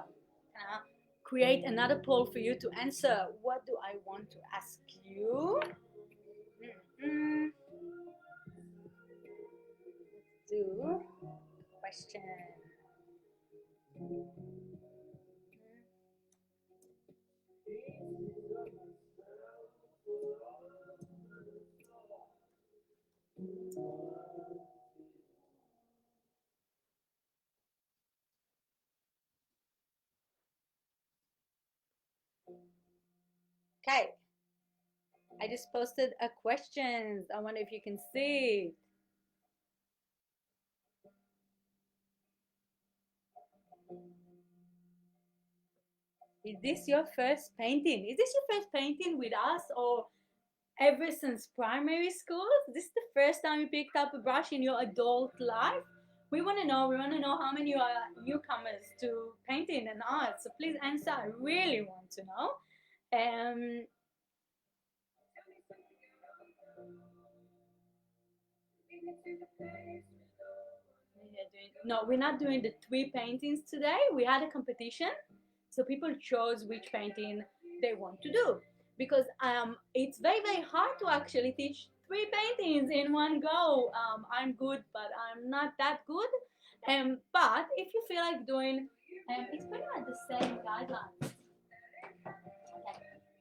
create another poll for you to answer. What do I want to ask you? Mm-mm. Do question. Okay, I just posted a questions. I wonder if you can see it. Is this your first painting? Is this your first painting with us, or ever since primary school? Is this the first time you picked up a brush in your adult life? We want to know. We want to know how many are newcomers to painting and art. So please answer. I really want to know. Um, no, we're not doing the three paintings today. We had a competition, so people chose which painting they want to do, because it's very hard to actually teach three paintings in one go. I'm good, but I'm not that good. But if you feel like doing, it's pretty much the same guidelines. Okay.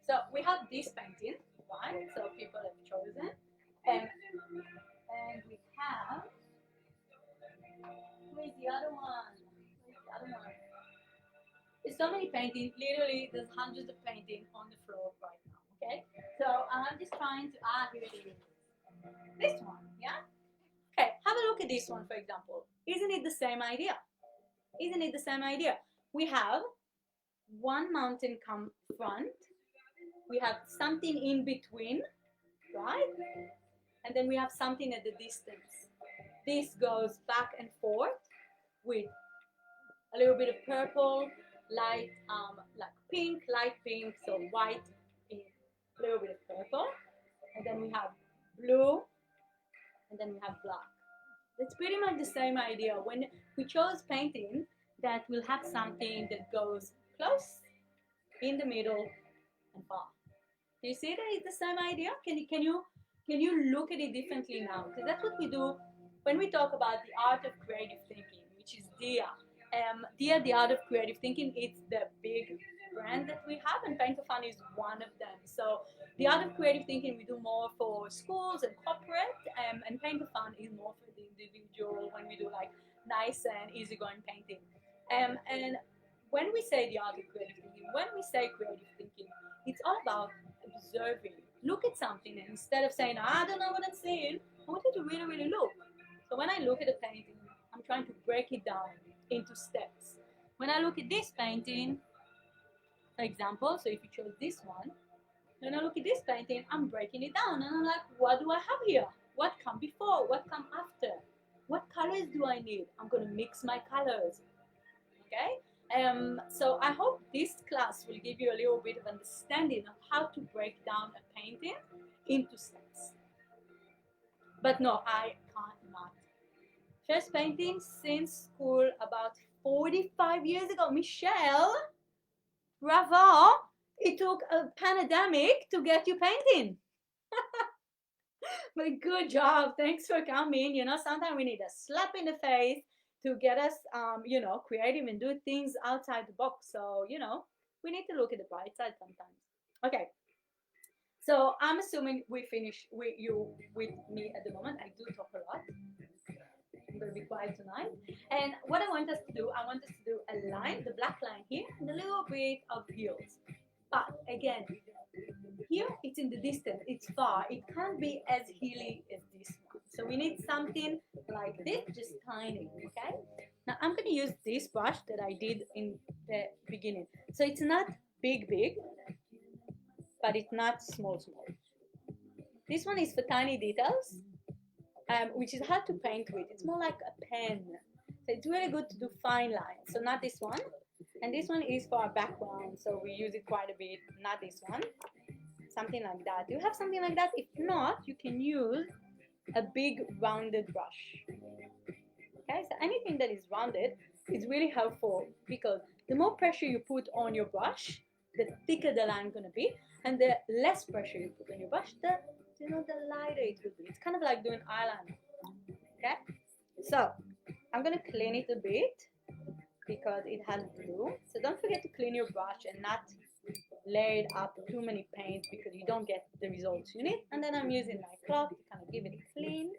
So we have this painting, right? So people have chosen, and we have, where's the other one? Where's the other one? There's so many paintings. Literally, there's hundreds of paintings on the floor right now. Okay, so I'm just trying to. Here it is. This one, yeah. Okay, have a look at this one, for example. Isn't it the same idea? Isn't it the same idea? We have one mountain come front. We have something in between, right? And then we have something at the distance. This goes back and forth with a little bit of purple, light, like pink, light pink, so white, pink, a little bit of purple, and then we have blue, and then we have black. It's pretty much the same idea. When we chose painting that will have something that goes close, in the middle, and far. Do you see that it's the same idea? Can you look at it differently now? Because that's what we do when we talk about the art of creative thinking, which is DIA. DIA, the art of creative thinking, it's the big brand that we have, and Paint for Fun is one of them. So the art of creative thinking we do more for schools and corporate, and Paint for Fun is more for the individual when we do like nice and easygoing painting. And when we say the art of creative thinking, when we say creative thinking, it's all about observing. Look at something, and instead of saying, I don't know what I'm seeing, I want you to really look. So when I look at a painting, I'm trying to break it down into steps. When I look at this painting, for example, so if you chose this one, when I look at this painting, I'm breaking it down, and I'm like, what do I have here? What come before? What come after? What colors do I need? I'm going to mix my colors. Okay? So I hope this class will give you a little bit of understanding of how to break down a painting into steps. But no, I can't not. First painting since school about 45 years ago. Michelle, bravo! It took a pandemic to get you painting. But good job. Thanks for coming. You know, sometimes we need a slap in the face to get us, you know, creative and do things outside the box. So, you know, we need to look at the bright side sometimes. Okay. So I'm assuming we finish with you with me at the moment. I do talk a lot. I'm going to be quiet tonight. And what I want us to do, I want us to do a line, the black line here, and a little bit of heels. But again, here it's in the distance, it's far, it can't be as heely as this one. So we need something like this, just tiny, okay? Now I'm going to use this brush that I did in the beginning. So it's not big, but it's not small. This one is for tiny details, which is hard to paint with. It's more like a pen. So it's really good to do fine lines. So not this one. And this one is for our background, so we use it quite a bit, not this one. Something like that. Do you have something like that? If not, you can use a big rounded brush. Okay, so anything that is rounded is really helpful because the more pressure you put on your brush, the thicker the line is going to be, and the less pressure you put on your brush, the lighter it will be. It's kind of like doing eyeliner. Okay, so I'm going to clean it a bit because it has glue. So don't forget to clean your brush and not lay it up too many paints because you don't get the results you need. And then I'm using my cloth to kind of give it a clean.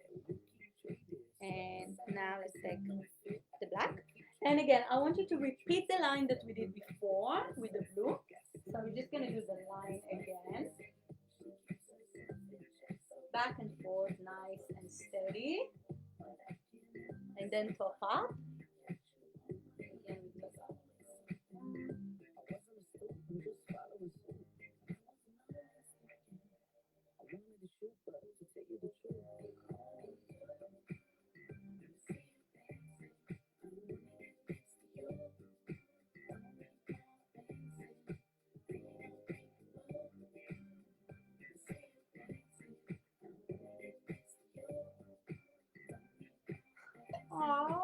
And now let's take the black. And again, I want you to repeat the line that we did before with the blue. So we're just going to do the line again. Back and forth, nice and steady. And then top up. Aww,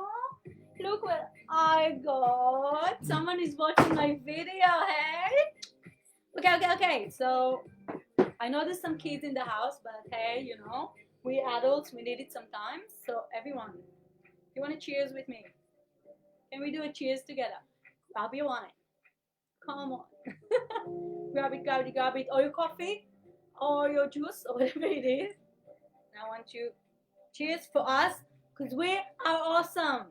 look what I got. Someone is watching my video, hey? Okay. So I know there's some kids in the house, but hey, you know, we adults, we need it sometimes. So everyone, you want to cheers with me? Can we do a cheers together? Grab your wine. Come on. grab it. Or your coffee, or your juice, or whatever it is. And I want you, cheers for us, because we are awesome.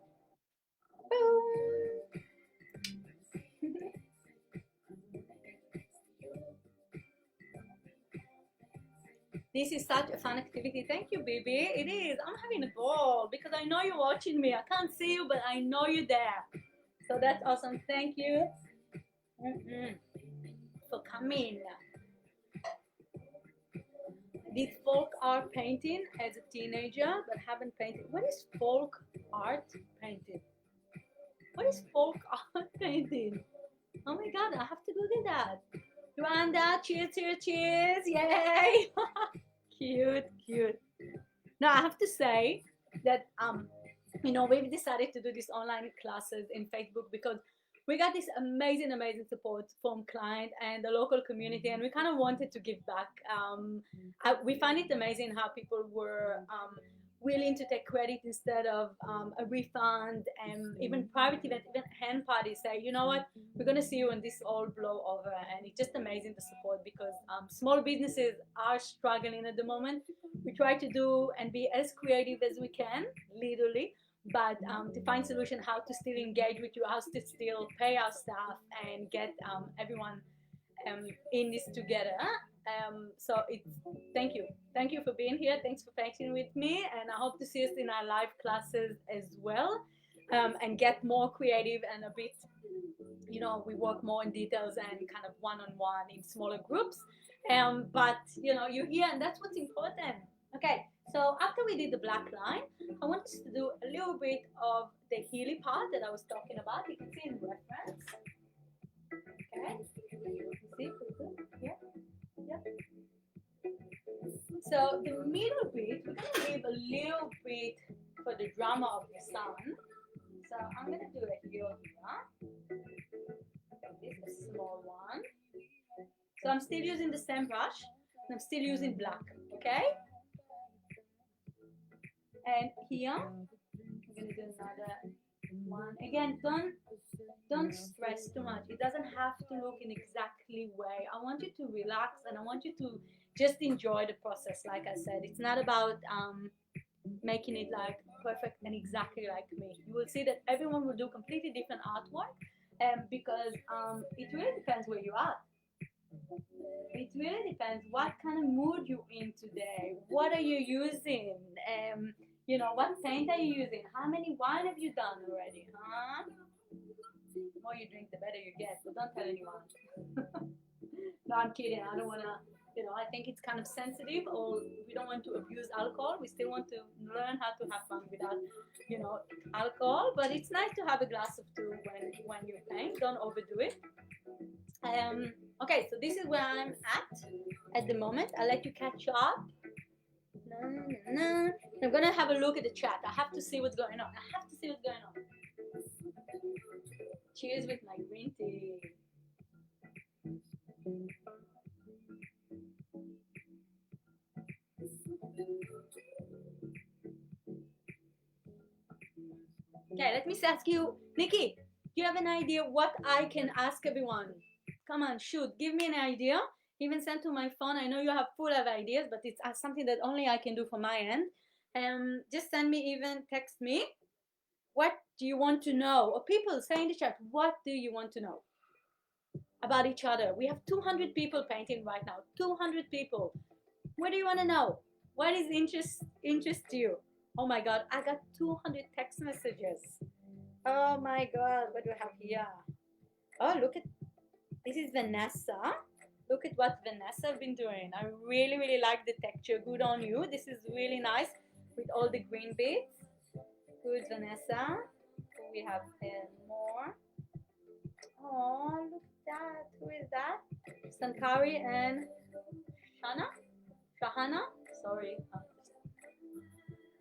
This is such a fun activity. Thank you, baby. It is. I'm having a ball because I know you're watching me. I can't see you, but I know you're there. So that's awesome. Thank you for coming. Did folk art painting as a teenager, but haven't painted. What is folk art painting? What is folk art painting? Oh my God, I have to Google that. Rwanda, cheers, yay! Cute. Now I have to say that you know, we've decided to do these online classes in Facebook because we got this amazing support from client and the local community, and we kind of wanted to give back. We find it amazing how people were willing to take credit instead of a refund, and even private events, even hand parties say, you know what, we're going to see you when this all blow over. And it's just amazing the support because small businesses are struggling at the moment. We try to do and be as creative as we can, literally, but to find solution how to still engage with you, how to still pay our staff and get everyone in this together. So it's thank you for being here. Thanks for painting with me, and I hope to see us in our live classes as well, and get more creative and a bit, you know, we work more in details and kind of one-on-one in smaller groups. But you know, you're here, and that's what's important. Okay, so after we did the black line, I want us to do a little bit of the healy part that I was talking about. You can see in reference. Okay, see, yeah. So the middle bit, we're gonna leave a little bit for the drama of the sun. So I'm gonna do it here. This is a small one. So I'm still using the same brush, and I'm still using black, okay? And here, I'm gonna do another one. Again, don't stress too much. It doesn't have to look in exactly way. I want you to relax, and I want you to just enjoy the process. Like I said, it's not about making it like perfect and exactly like me. You will see that everyone will do completely different artwork, because it really depends where you are. It really depends what kind of mood you're in today. What are you using? You know, what paint are you using? How many wine have you done already? Huh? The more you drink, the better you get. So don't tell anyone. No, I'm kidding. I don't want to, you know, I think it's kind of sensitive, or we don't want to abuse alcohol. We still want to learn how to have fun without, you know, alcohol. But it's nice to have a glass of two when you paint. Don't overdo it. Okay, so this is where I'm at the moment. I'll let you catch up. I'm gonna have a look at the chat. I have to see what's going on. Cheers with my green tea. Okay, let me ask you, Nikki, do you have an idea what I can ask everyone? Come on, shoot, give me an idea. Even send to my phone. I know you have full of ideas, but it's something that only I can do from my end. Just send me, even text me. What do you want to know? Or people, say in the chat, what do you want to know about each other? We have 200 people painting right now. 200 people. What do you want to know? What is interest you? Oh my God, I got 200 text messages. Oh my God, what do I have here? Oh, look at, this is Vanessa. Look at what Vanessa has been doing. I really, really like the texture. Good on you. This is really nice with all the green bits. Good, Vanessa. We have more. Oh, look at that. Who is that? Sankari and Shahana? Sorry.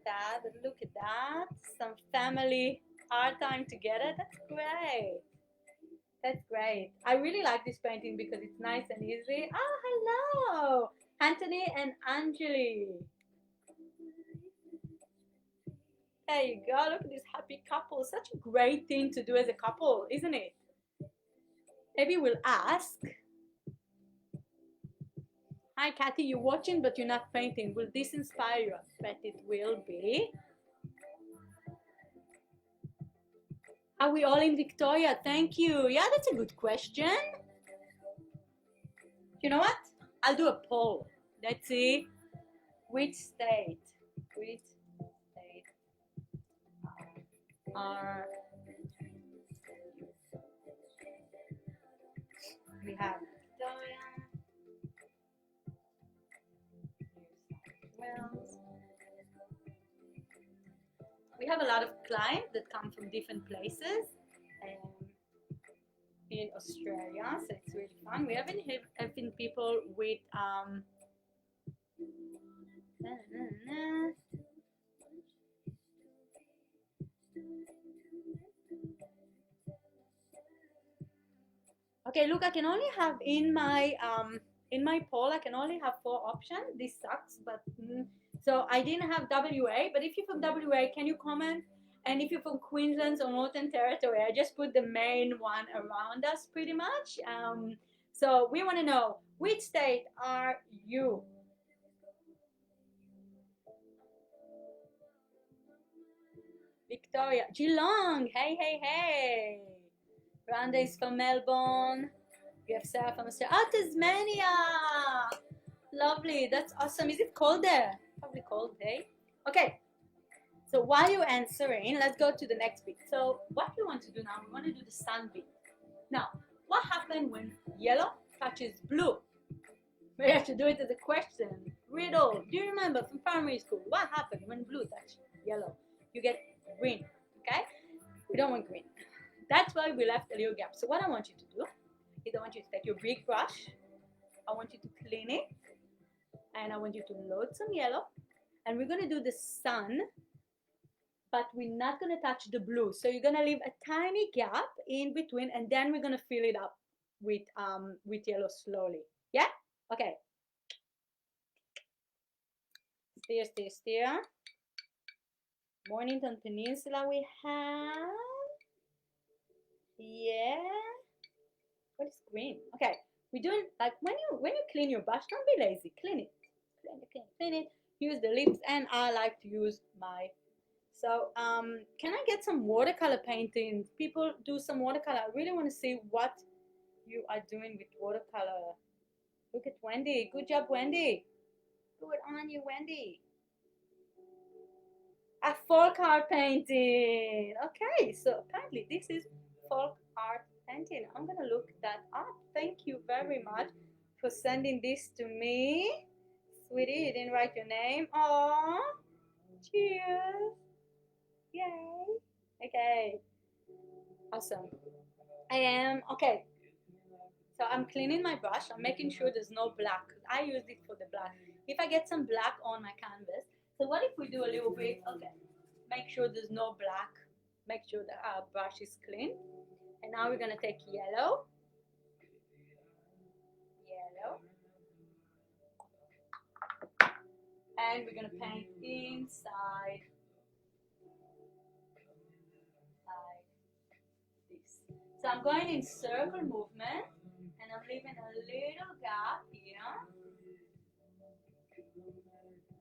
That, look at that. Some family art time together. That's great. That's great. I really like this painting because it's nice and easy. Oh, hello, Anthony and Anjali. There you go. Look at this happy couple. Such a great thing to do as a couple, isn't it? Maybe we'll ask. Hi, Kathy. You're watching, but you're not painting. Will this inspire you? I bet it will be. Are we all in Victoria? Thank you. Yeah, that's a good question. You know what? I'll do a poll. Let's see which state are we have Victoria, New South Wales. We have a lot of clients that come from different places in Australia, so it's really fun. We haven't having people with okay, look, I can only have in my poll, I can only have 4 options. This sucks, but so I didn't have WA, but if you're from WA, can you comment? And if you're from Queensland or Northern Territory, I just put the main one around us pretty much. So we want to know, which state are you? Victoria, Geelong, hey. Randa is from Melbourne. We have Sarah from Australia. Oh, Tasmania! Lovely, that's awesome. Is it cold there? Probably cold, hey? Okay, so while you're answering, let's go to the next bit. So what we want to do now, we want to do the sun bit. Now, what happens when yellow touches blue? We have to do it as a question. Riddle. Do you remember from primary school? What happened when blue touches yellow? You get green, okay? We don't want green. That's why we left a little gap. So what I want you to do is I want you to take your big brush. I want you to clean it. And I want you to load some yellow. And we're going to do the sun, but we're not going to touch the blue. So you're going to leave a tiny gap in between, and then we're going to fill it up with yellow slowly. Yeah? Okay. Steer, steer, steer. Mornington Peninsula we have. Yeah. What is green? Okay. We're doing like when you clean your brush, don't be lazy. Clean it. Clean it. Use the lips, and I like to use my. So can I get some watercolor painting? People do some watercolor. I really want to see what you are doing with watercolor. Look at Wendy. Good job, Wendy. Good on you, Wendy. A folk art painting. Okay, so apparently this is folk art painting. I'm gonna look that up. Thank you very much for sending this to me. Sweetie, you didn't write your name. Aww. Cheers. Yay. Okay. Awesome. I am okay. So I'm cleaning my brush. I'm making sure there's no black. I used it for the black. If I get some black on my canvas, so what if we do a little bit? Okay. Make sure there's no black. Make sure that our brush is clean. And now we're gonna take yellow. Yellow. And we're gonna paint inside. Like this. So I'm going in circle movement, and I'm leaving a little gap here.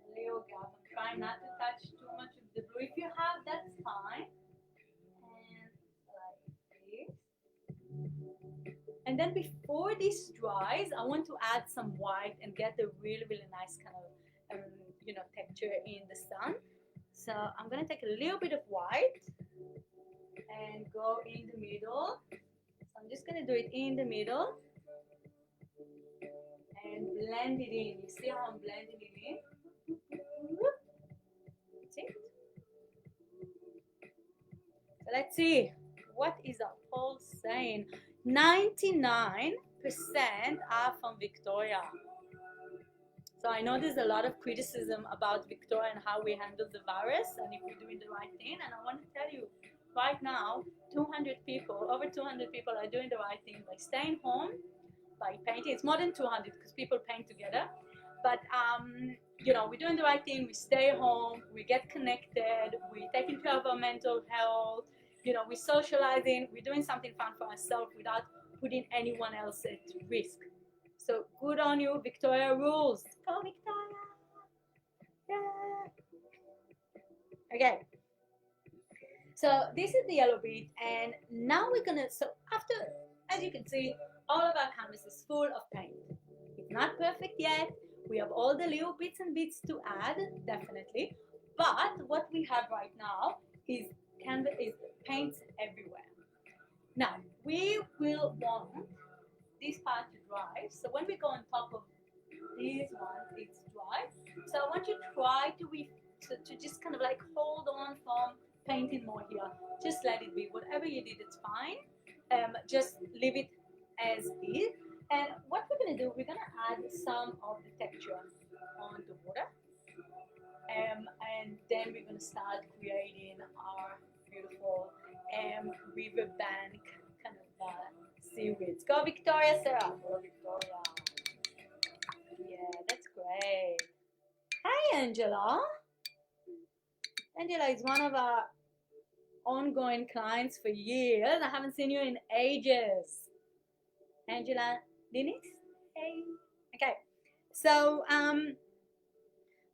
A little gap. I'm trying not to touch too much of the blue. If you have, that's fine. And like this. And then before this dries, I want to add some white and get a really, really nice kind of texture in the sun. So I'm gonna take a little bit of white and go in the middle. So I'm just gonna do it in the middle and blend it in. You see how I'm blending it in? That's it. So let's see. What is our poll saying? 99% are from Victoria. So I know there's a lot of criticism about Victoria and how we handle the virus and if we're doing the right thing. And I want to tell you, right now, 200 people, over 200 people are doing the right thing by staying home, by painting. It's more than 200 because people paint together. But, we're doing the right thing. We stay home, we get connected, we're taking care of our mental health, we're socializing, we're doing something fun for ourselves without putting anyone else at risk. So good on you, Victoria rules. Go Victoria. Yeah. Okay. So this is the yellow bead, and now we're gonna, so after, as you can see, all of our canvas is full of paint. It's not perfect yet. We have all the little bits and bits to add, definitely. But what we have right now is canvas, is paints everywhere. Now, we will want this part to dry. So when we go on top of these ones, it's dry. So I want you to try to just kind of like hold on from painting more here. Just let it be. Whatever you did, it's fine. Just leave it as is. And what we're going to do, we're going to add some of the texture on the water. And then we're going to start creating our beautiful riverbank kind of seaweeds. Go Victoria, Sarah. Go Victoria. Yeah, that's great. Hi, Angela. Angela is one of our ongoing clients for years. I haven't seen you in ages. Angela Dennis? Hey. Okay. So,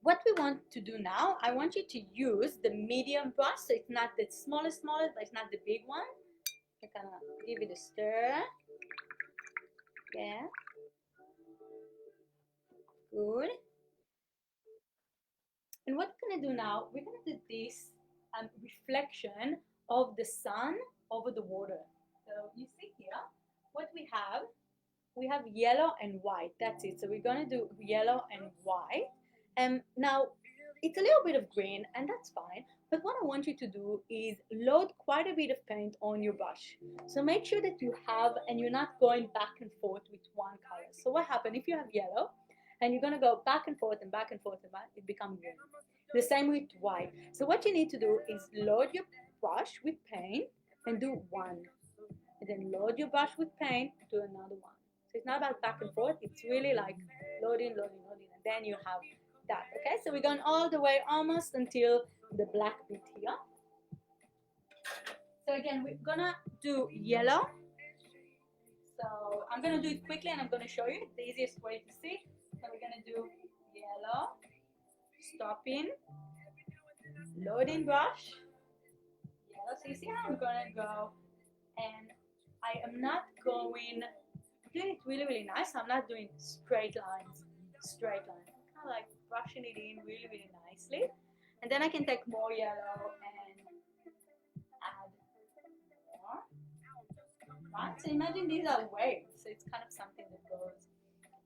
what we want to do now, I want you to use the medium brush. So it's not the smallest, but it's not the big one. You're gonna give it a stir. Yeah. Good. And what we're going to do now, we're going to do this reflection of the sun over the water. So you see here, what we have yellow and white. That's it. So we're going to do yellow and white. And now it's a little bit of green, and that's fine. But what I want you to do is load quite a bit of paint on your brush. So make sure that you have, and you're not going back and forth with one color. So what happens if you have yellow? and you're gonna go back and forth and back and forth and back, it becomes green. The same with white. So what you need to do is load your brush with paint and do one, and then load your brush with paint, do another one. So it's not about back and forth, it's really like loading, loading, loading, and then you have that. Okay, so we're going all the way almost until the black bit here. So again, we're gonna do yellow. So I'm gonna do it quickly and I'm gonna show you the easiest way to see. So we're gonna do yellow, stopping, loading brush, yellow. So you see how I'm gonna go, and I am not going, I'm doing it really, really nice. I'm not doing straight lines, straight lines. I'm kind of like brushing it in really, really nicely. And then I can take more yellow and add more. Right? So imagine these are waves. So it's kind of something that goes.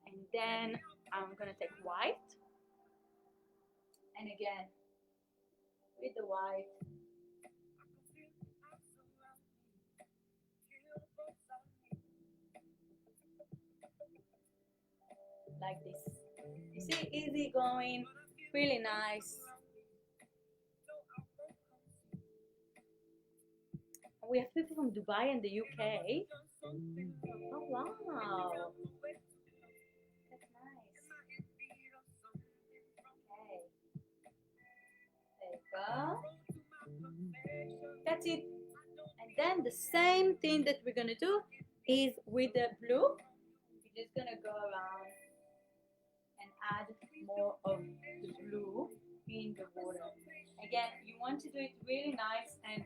And then I'm going to take white. And again, with the white, like this. You see, easy going, really nice. We have people from Dubai and the UK. Oh wow, that's nice. Okay, there you go. That's it. And then the same thing that we're gonna do is with the blue. We're just gonna go around and add more of the blue in the water. Again, you want to do it really nice and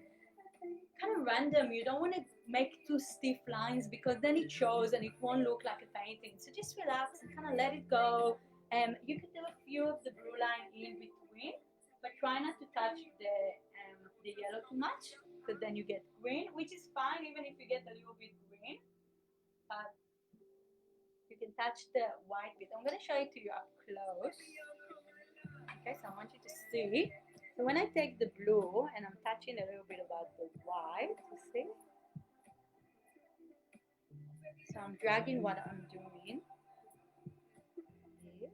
kind of random. You don't want to make too stiff lines because then it shows and it won't look like a painting. So just relax and kind of let it go. You can do a few of the blue line in between, but try not to touch the yellow too much because then you get green, which is fine even if you get a little bit green. But you can touch the white bit. I'm going to show it to you up close. Okay, so I want you to see. So when I take the blue and I'm touching a little bit about the white, you see? So I'm dragging what I'm doing. Yes.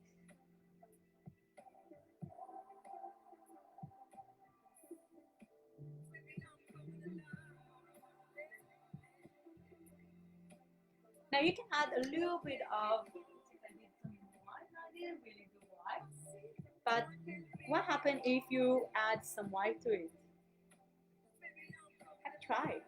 Now you can add a little bit of, I did some white, I didn't really do white. But what happens if you add some white to it? Have a try.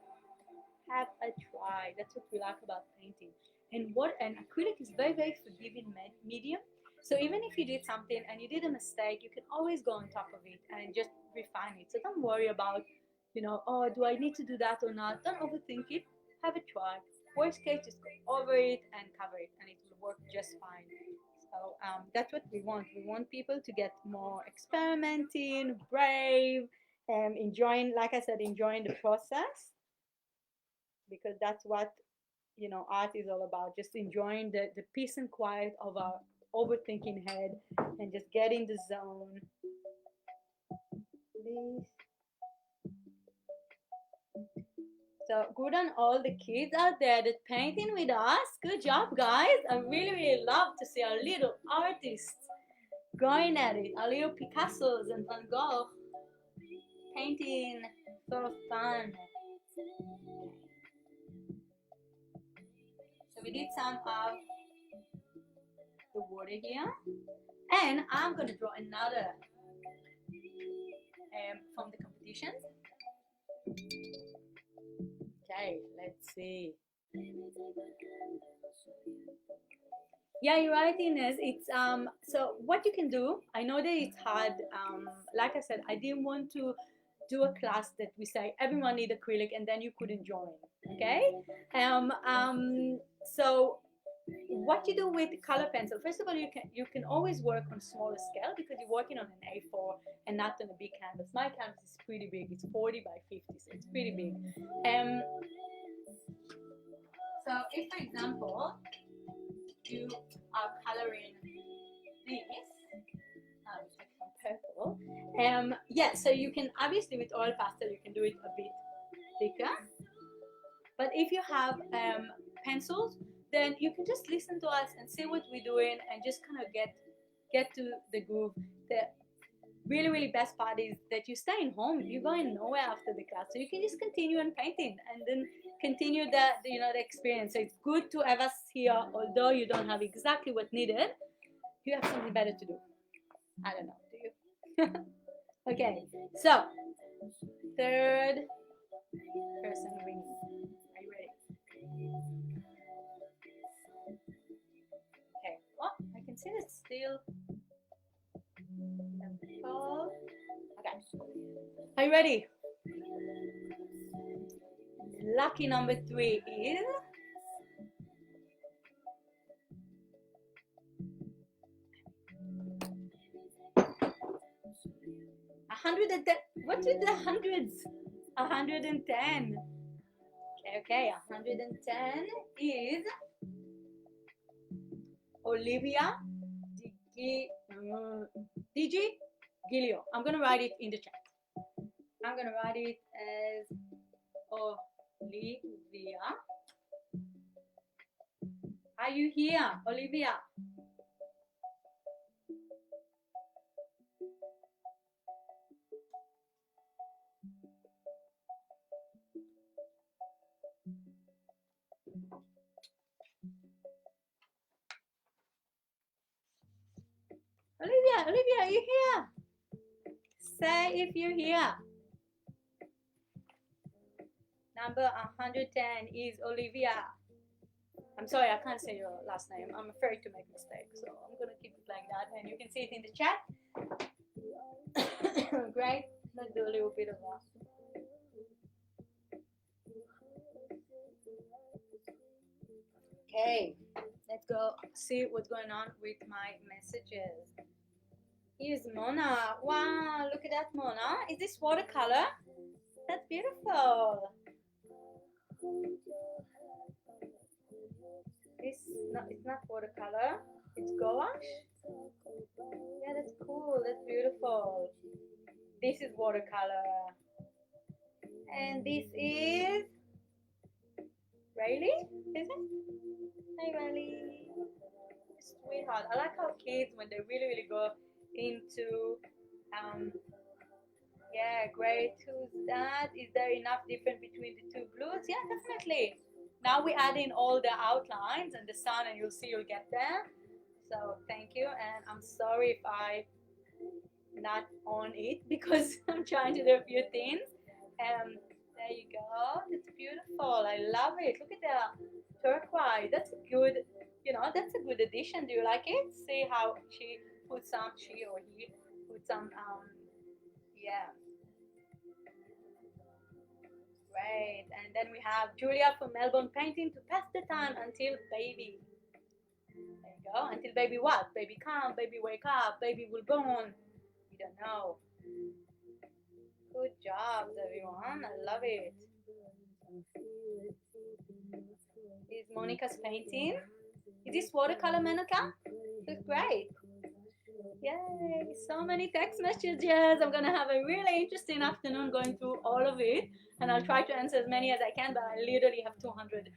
Have a try. That's what we like about painting. And acrylic is very, very forgiving medium. So even if you did something and you did a mistake, you can always go on top of it and just refine it. So don't worry about, oh, do I need to do that or not? Don't overthink it. Have a try. Worst case, just go over it and cover it, and it will work just fine. So that's what we want. We want people to get more experimenting, brave, enjoying, like I said, enjoying the process, because that's what art is all about. Just enjoying the peace and quiet of our overthinking head and just get in the zone. Please. So good on all the kids out there that painting with us. Good job, guys. I really, really love to see our little artists going at it. Our little Picassos and Van Gogh painting for fun. So we did some of the water here. And I'm going to draw another from the competition. Okay, let's see. Yeah, you're right, Ines. It's so what you can do. I know that it's hard. Like I said, I didn't want to do a class that we say everyone need acrylic and then you couldn't join. Okay. So what you do with color pencil? First of all, you can always work on smaller scale because you're working on an A4 and not on a big canvas. My canvas is pretty big. It's 40 by 50, so it's pretty big. So if, for example, you are coloring this, like some purple, yeah, so you can, obviously with oil pastel, you can do it a bit thicker. But if you have pencils, then you can just listen to us and see what we're doing and just kind of get to the groove. The really best part is that you're staying home, you're going nowhere after the class, so you can just continue on painting and then continue the experience. So it's good to have us here, although you don't have exactly what needed. You have something better to do. I don't know, do you? Okay, so third person ringing. Are you ready? Okay. Oh, I can see it's still. Okay. Are you ready? Lucky number 3 is 110. What is the hundreds? 110. Okay, 110 is Olivia Digi Gilio. I'm gonna write it in the chat. I'm gonna write it as Olivia. Are you here, Olivia? Olivia, are you here? Say if you're here. Number 110 is Olivia. I'm sorry, I can't say your last name. I'm afraid to make mistakes, so I'm gonna keep it like that, and you can see it in the chat. Great. Let's do a little bit of a. Okay, let's go see what's going on with my messages. Here's Mona. Wow, look at that, Mona. Is this watercolor? That's beautiful. It's not watercolor. It's gouache. Yeah, that's cool. That's beautiful. This is watercolor. And this is Riley, is it? Hi, Riley. Sweetheart. I like how kids, when they really go into yeah, great. Who's that? Is there enough difference between the two blues? Yeah, definitely. Now we add in all the outlines and the sun, and you'll see you'll get there. So thank you, and I'm sorry if I not on it because I'm trying to do a few things. There you go. It's beautiful. I love it. Look at the turquoise. That's a good, that's a good addition. Do you like it? See how she put some, she or he put some, yeah. Great. And then we have Julia from Melbourne painting to pass the time until baby. There you go. Until baby what? Baby come, baby wake up, baby will born. We don't know. Good job, everyone. I love it. Is Monica's painting? Is this watercolor, Monica? Looks great. Yay, so many text messages. I'm gonna have a really interesting afternoon going through all of it, and I'll try to answer as many as I can, but I literally have 200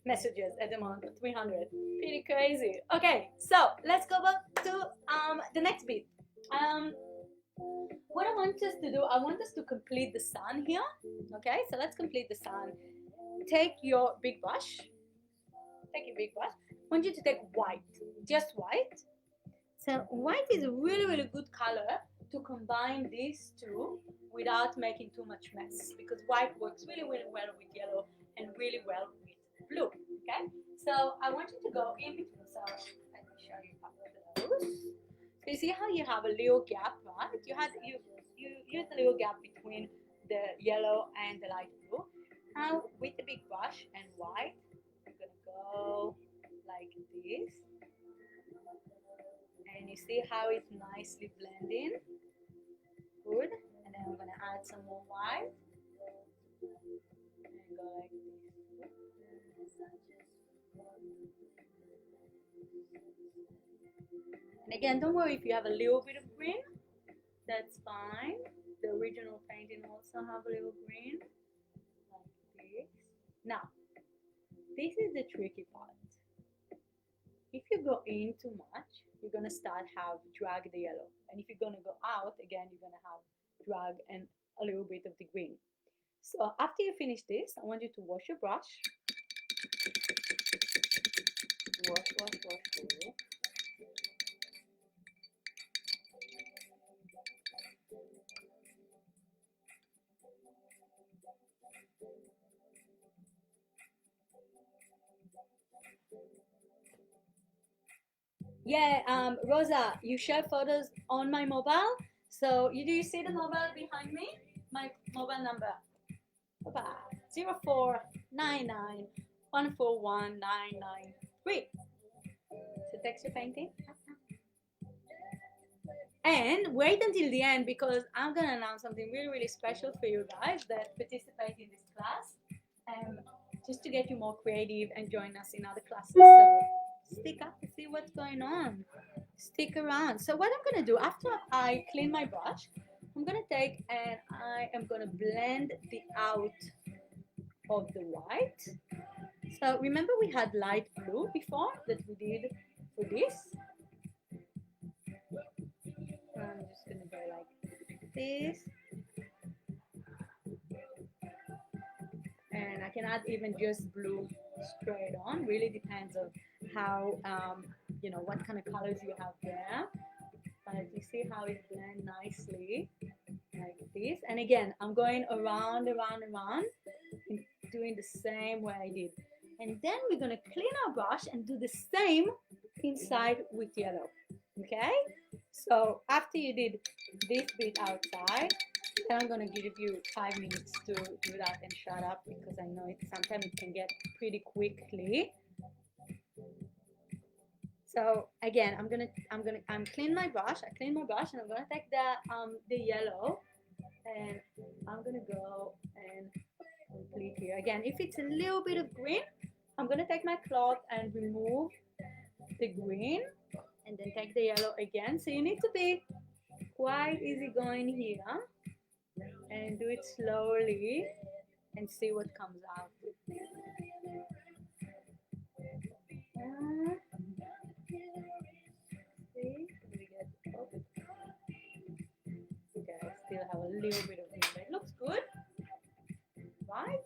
messages at the moment, 300. Pretty crazy. Okay, so let's go back to the next bit. What I want us to do, I want us to complete the sun here. Okay, so let's complete the sun. Take your big brush. Take your big brush. I want you to take white, just white. So white is a really good color to combine these two without making too much mess, because white works really well with yellow and really well with blue. Okay, so I want you to go in between. So let me show you a couple of those. So you see how you have a little gap, right? You use a little gap between the yellow and the light blue. Now with the big brush and white, I'm gonna go like this. And you see how it's nicely blending. Good. And then I'm going to add some more white. And go like this. And again, don't worry if you have a little bit of green. That's fine. The original painting also have a little green. Like this. Now, this is the tricky part. If you go in too much, you're gonna start have drag the yellow, and if you're gonna go out again, you're gonna have drag and a little bit of the green. So after you finish this, I want you to wash your brush. Wash, wash, wash. Yeah, Rosa, you share photos on my mobile. So do you see the mobile behind me? My mobile number. Bye-bye. 0499141993. So text your painting. And wait until the end because I'm gonna announce something really, really special for you guys that participate in this class. Just to get you more creative and join us in other classes. So stick up to see what's going on. Stick around. So what I'm gonna do after I clean my brush, I'm gonna take and I am gonna blend the out of the white. So remember we had light blue before that we did for this. I'm just gonna go like this. And I can add even just blue straight on. Really depends on how, what kind of colors you have there. But you see how it blends nicely like this. And again, I'm going around, doing the same way I did. And then we're gonna clean our brush and do the same inside with yellow. Okay? So after you did this bit outside, then I'm gonna give you 5 minutes to do that and shut up because I know sometimes it can get pretty quickly. So again, I'm clean my brush. I clean my brush and I'm gonna take the yellow and I'm gonna go and complete here. Again, if it's a little bit of green, I'm gonna take my cloth and remove the green and then take the yellow again. So you need to be quite easygoing here and do it slowly and see what comes out. See, we get okay, I still have a little bit of green, but it looks good, right?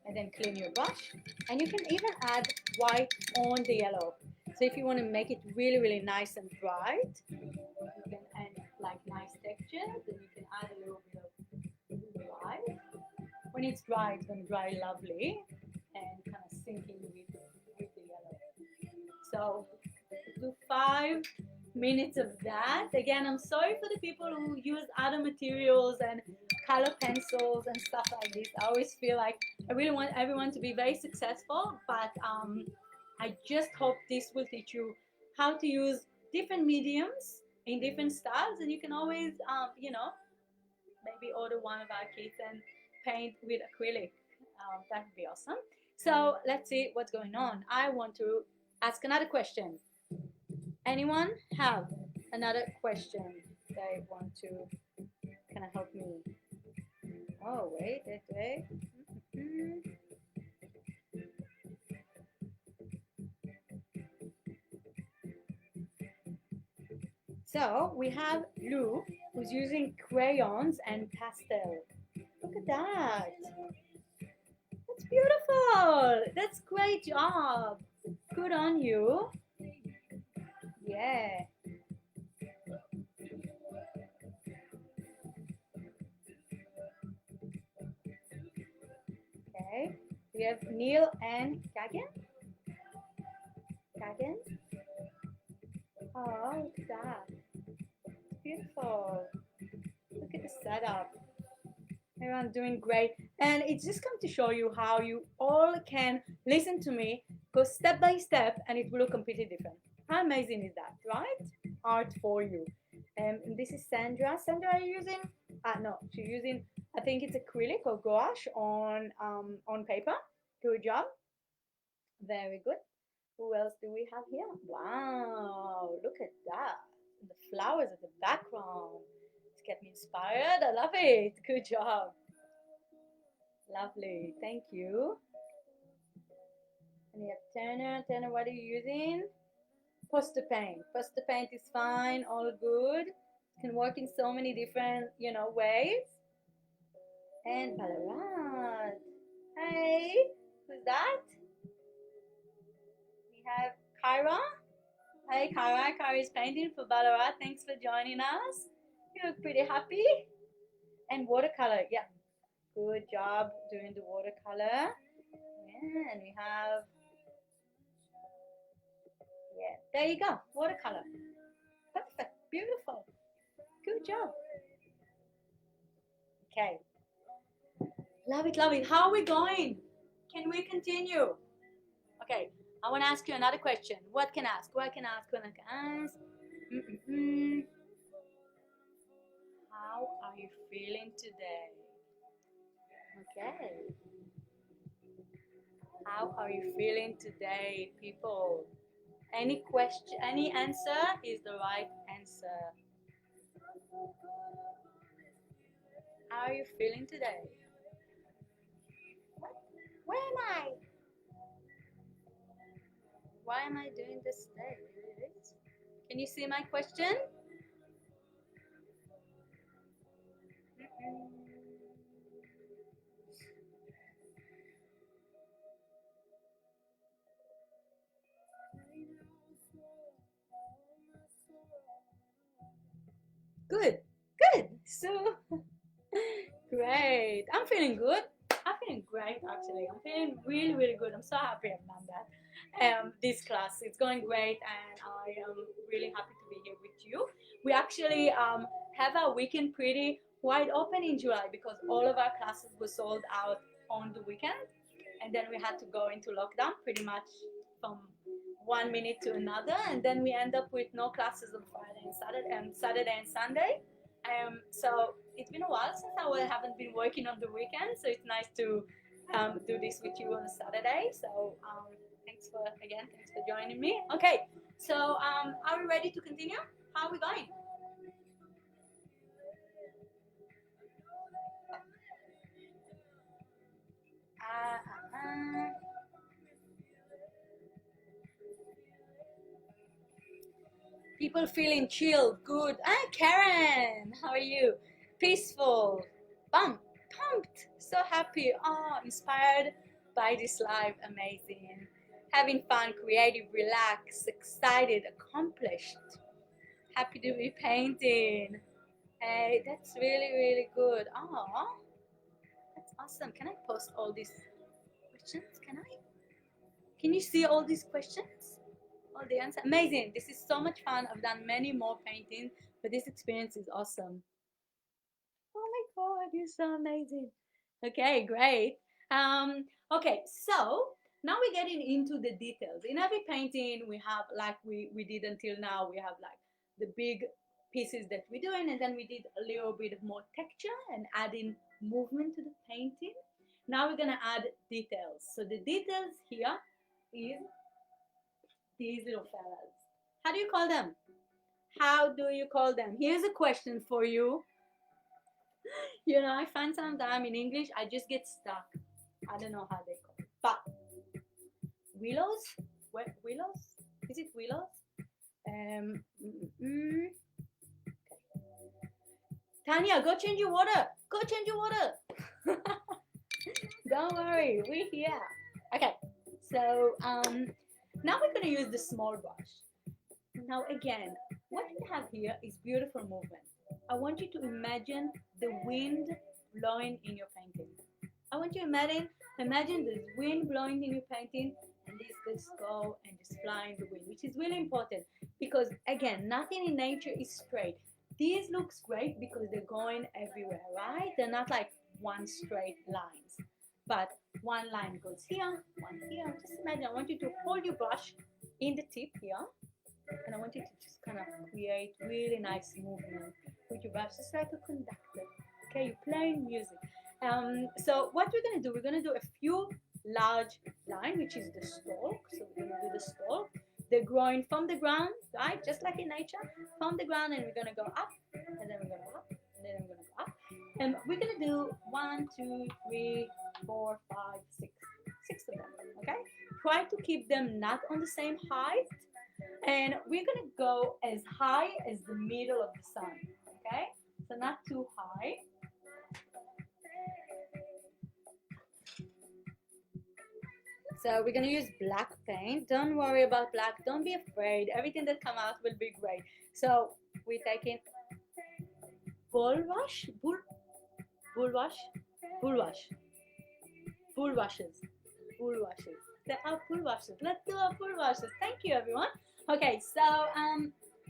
And then clean your brush, and you can even add white on the yellow. So if you want to make it really, really nice and bright, you can add like nice texture. Then you can add a little bit of white. When it's dry, it's going to dry lovely and kind of sink in with the yellow. So do 5 minutes of that. Again, I'm sorry for the people who use other materials and color pencils and stuff like this. I always feel like I really want everyone to be very successful, but I just hope this will teach you how to use different mediums in different styles, and you can always, maybe order one of our kits and paint with acrylic. That would be awesome. So let's see what's going on. I want to ask another question. Anyone have another question they want to kind of help me? Oh, wait. So we have Lou who's using crayons and pastel. Look at that. That's beautiful. That's great job. Good on you. Yeah. Okay. We have Neil and Kagan. Oh, look at that. Beautiful. Look at the setup. Everyone's doing great. And it's just come to show you how you all can listen to me, go step by step, and it will look completely different. How amazing is that, right? Art for you. And this is Sandra. Sandra, are you using? No, she's using. I think it's acrylic or gouache on paper. Good job. Very good. Who else do we have here? Wow, look at that. The flowers at the background. It's kept me inspired. I love it. Good job. Lovely. Thank you. And you have Turner. Turner, what are you using? Poster paint. Poster paint is fine, all good. Can work in so many different, ways. And Ballarat. Hey, who's that? We have Kyra. Hey, Kyra. Kyra is painting for Ballarat. Thanks for joining us. You look pretty happy. And watercolor. Yeah, good job doing the watercolor. Yeah, and we have, yeah, there you go, watercolor. Perfect, beautiful. Good job. Okay. Love it, love it. How are we going? Can we continue? Okay, I want to ask you another question. What can I ask? What can I ask? What can I ask? How are you feeling today? Okay. How are you feeling today, people? Any question, any answer is the right answer. How are you feeling today? Where am I? Why am I doing this today? Can you see my question? Good, good. So great. I'm feeling good. I'm feeling great actually. I'm feeling really, really good. I'm so happy I've done that. This class, it's going great, and I am really happy to be here with you. We actually have our weekend pretty wide open in July because all of our classes were sold out on the weekend, and then we had to go into lockdown pretty much from 1 minute to another, and then we end up with no classes on Friday and Saturday and Sunday. So it's been a while since I haven't been working on the weekend, so it's nice to do this with you on a Saturday. So thanks for joining me. Okay, so are we ready to continue? How are we going? People feeling chill, good. Ah, Karen, how are you? Peaceful, pumped, so happy. Oh, inspired by this live, amazing. Having fun, creative, relaxed, excited, accomplished. Happy to be painting. Hey, that's really, really good. Oh, that's awesome. Can I post all these questions? Can I? Can you see all these questions? All the answers? Amazing. This is so much fun. I've done many more paintings, but this experience is awesome. Oh my God, you're so amazing. Okay, great. Okay, so now we're getting into the details. In every painting, we have, like we did until now, we have like the big pieces that we're doing, and then we did a little bit of more texture and adding movement to the painting. Now we're gonna add details. So the details here is these little fellas. How do you call them? How do you call them? Here's a question for you. I find sometimes in English I just get stuck. I don't know how they call it. But willows? What willows? Is it willows? Um, mm, Tanya, go change your water. Go change your water. Don't worry, we're here. Okay, so now we're gonna use the small brush. Now again, what we have here is beautiful movement. I want you to imagine the wind blowing in your painting. I want you to imagine the wind blowing in your painting, and this just go and just fly in the wind, which is really important because again, nothing in nature is straight. These looks great because they're going everywhere, right? They're not like one straight lines, but one line goes here, one here. Just imagine, I want you to hold your brush in the tip here, and I want you to just kind of create really nice movement with your brush, just like a conductor. Okay, you're playing music. So what we're gonna do, we're gonna do a few large line, which is the stalk. So we're gonna do the stalk. They're growing from the ground, right? Just like in nature, from the ground, and we're gonna go up, and then we're gonna go up, and then we're gonna go up. And we're gonna do 1, 2, 3, 4, 5, 6 of them. Okay? try to keep them not on the same height, and we're gonna go as high as the middle of the sun, okay? So not too high. So we're gonna use black paint. Don't worry about black, don't be afraid. Everything that come out will be great. So we're taking bulrush, bulrush, bulrushes. There are bulrushes. Let's do our bulrushes. Thank you, everyone. Okay, so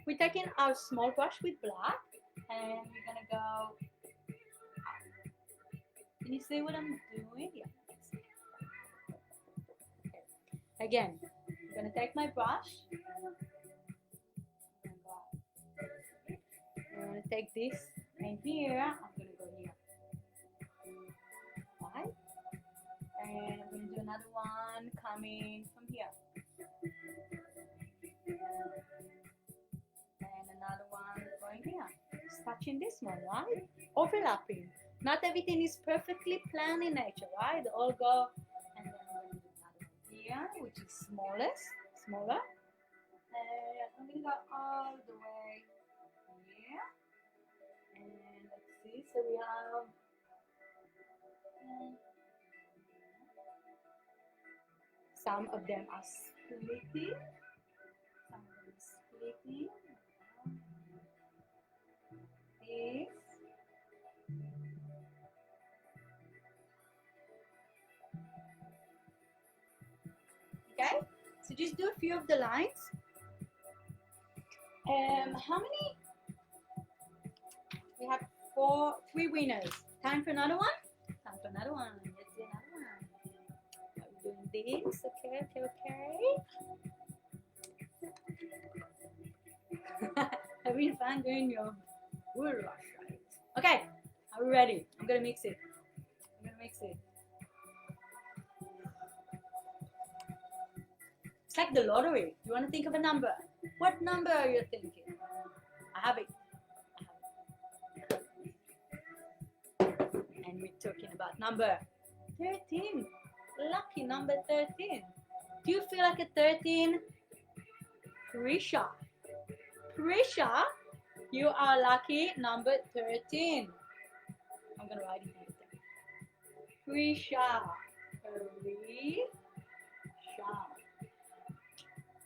we're taking our small brush with black, and we're gonna go. Can you see what I'm doing? Yeah. Again, I'm gonna take my brush. I'm gonna take this, and here I'm gonna go here. Right? And I'm gonna do another one coming from here. And another one going here. Just touching this one, right? Overlapping. Not everything is perfectly planned in nature, right? They all go, and then I'm gonna do another one here, which is smaller. And I'm gonna go all the way here. And let's see, so we have some of them are splitting. Some of them are splitting. This. Okay, so just do a few of the lines. How many? We have 3 winners. Time for another one? Time for another one. Let's do another one. Are we doing this? Okay. Having fun doing your bull rush, right? Okay, are we ready? I'm gonna mix it. It's like the lottery. You want to think of a number? What number are you thinking? I have it. And we're talking about number 13. Lucky number 13. Do you feel like a 13? Prisha, you are lucky number 13. I'm gonna write it down. Prisha.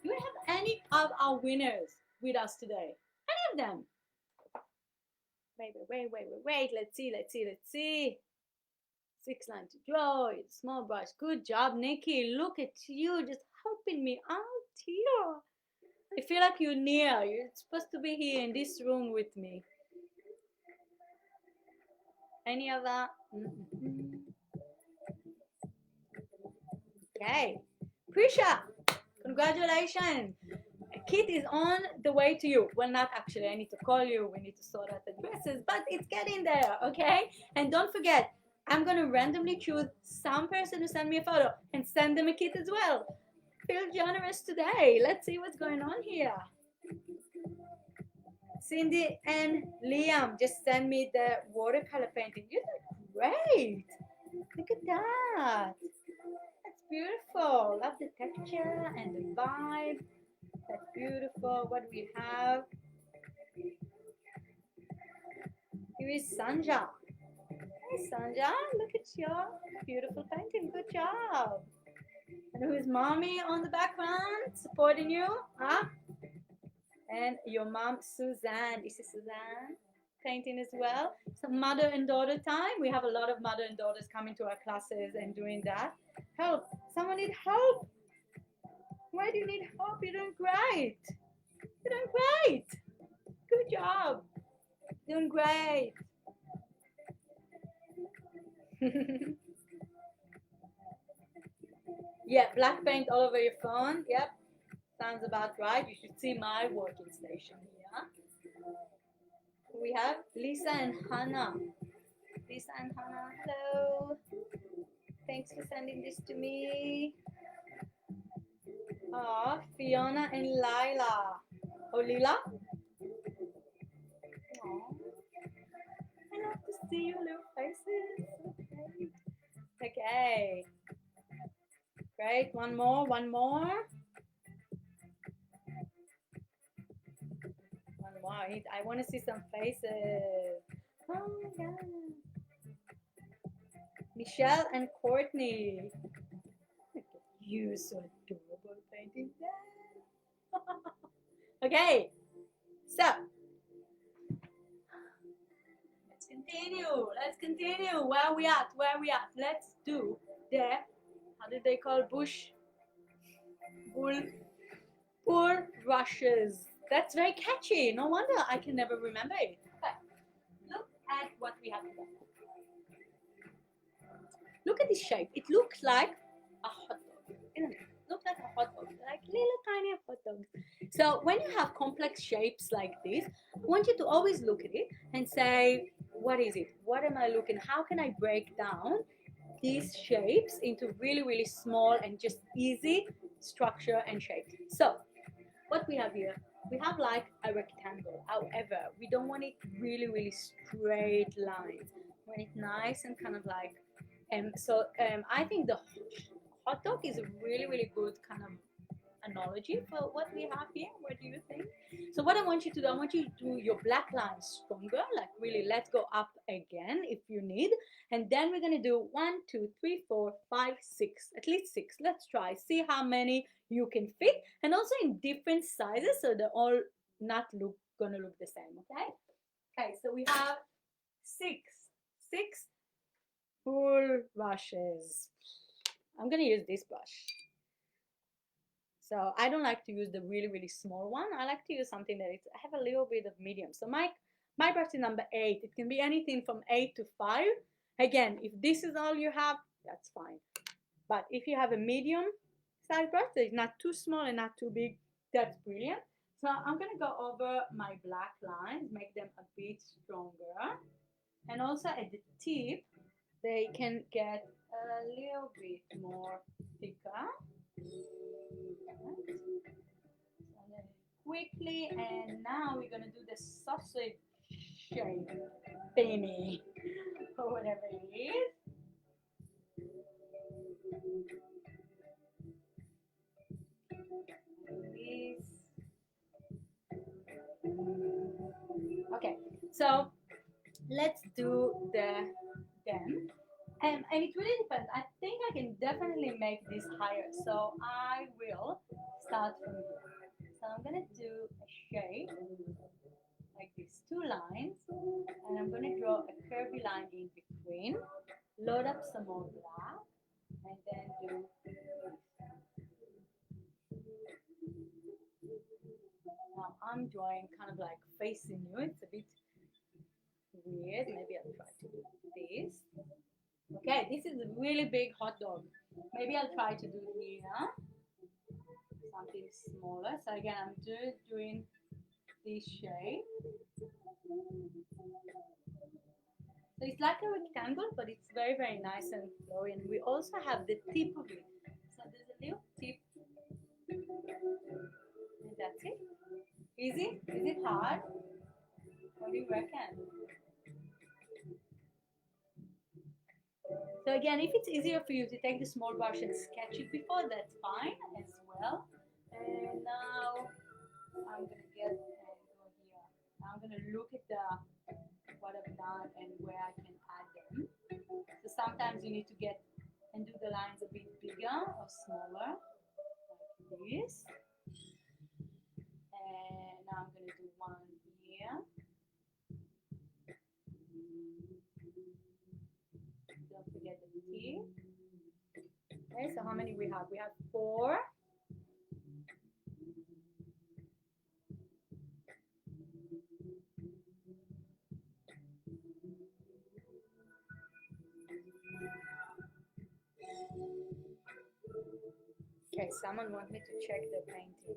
Do we have any of our winners with us today? Any of them? Wait. Let's see. 690 Joy, small brush. Good job, Nikki. Look at you just helping me out here. I feel like you're near. You're supposed to be here in this room with me. Any of that? Okay. Prisha, congratulations. Kit is on the way to you. Well, not actually. I need to call you. We need to sort out the dresses, but it's getting there, okay? And don't forget, I'm going to randomly choose some person to send me a photo and send them a kit as well. Feel generous today. Let's see what's going on here. Cindy and Liam just send me the watercolor painting. You did great. Look at that. That's beautiful. Love the texture and the vibe. That's beautiful. What do we have? Here is Sanja. Hey Sanja, look at your beautiful painting. Good job. And who is mommy on the background supporting you? Huh? And your mom, Suzanne. This is Suzanne painting as well. So mother and daughter time. We have a lot of mother and daughters coming to our classes and doing that. Help. Someone need help. Why do you need help? You're doing great. You're doing great. Good job. Doing great. Yeah, black paint all over your phone. Yep. Sounds about right. You should see my working station here. We have Lisa and Hannah. Lisa and Hannah, hello. Thanks for sending this to me. Oh, Fiona and Lila. Oh, Lila? Oh, I love to see your little faces. Okay. Great. One more. One more. One more. I want to see some faces. Oh my God. Michelle and Courtney. You so adorable painting that. Okay. So let's continue. Let's continue. Where are we at? Where are we at? Let's do the, how did they call bush? Bull rushes. That's very catchy. No wonder I can never remember it. Okay. Look at what we have here. Look at this shape. It looks like a hot dog, isn't it? Looks like a hot dog, like little tiny hot dogs. So when you have complex shapes like this, I want you to always look at it and say, what is it? What am I looking? How can I break down these shapes into really, really small and just easy structure and shape? So what we have here, we have like a rectangle. However, we don't want it really, really straight lines. We want it nice and kind of like, I think the hot dog is a really, really good kind of analogy for what we have here. What do you think? So what I want you to do, I want you to do your black lines stronger, like really let's go up again if you need. And then we're gonna do 1, 2, 3, 4, 5, 6, at least 6. Let's try, see how many you can fit, and also in different sizes so they're all not gonna look the same, okay? Okay, so we have 6 full brushes. I'm gonna use this brush. So I don't like to use the really, really small one. I like to use something that I have a little bit of medium. So my brush is number 8. It can be anything from 8 to 5. Again, if this is all you have, that's fine. But if you have a medium size brush that is not too small and not too big, that's brilliant. So I'm gonna go over my black lines, make them a bit stronger. And also at the tip, they can get a little bit more thicker. Quickly, and now we're gonna do the sausage shape thingy or whatever it is. Okay, so let's do the then. And it really depends. I think I can definitely make this higher. So I will start from here. So I'm gonna do a shape like these 2 lines, and I'm gonna draw a curvy line in between. Load up some more black, and then do this. Now I'm drawing kind of like facing you. It's a bit weird. Maybe I'll try to do this. Okay, this is a really big hot dog. Maybe I'll try to do here something smaller. So again, I'm doing this shape. So it's like a rectangle, but it's very, very nice and flowy. And we also have the tip of it. So there's a little tip. And that's it. Easy? Is it hard? What do you reckon? So again, if it's easier for you to take the small brush and sketch it before, that's fine as well. And now I'm gonna go here. Now I'm gonna look at what I've done and where I can add them. So sometimes you need to get and do the lines a bit bigger or smaller, like this. And now I'm gonna do one here. Don't forget the tip. Okay, so how many we have? We have 4. Okay, someone wants me to check the painting.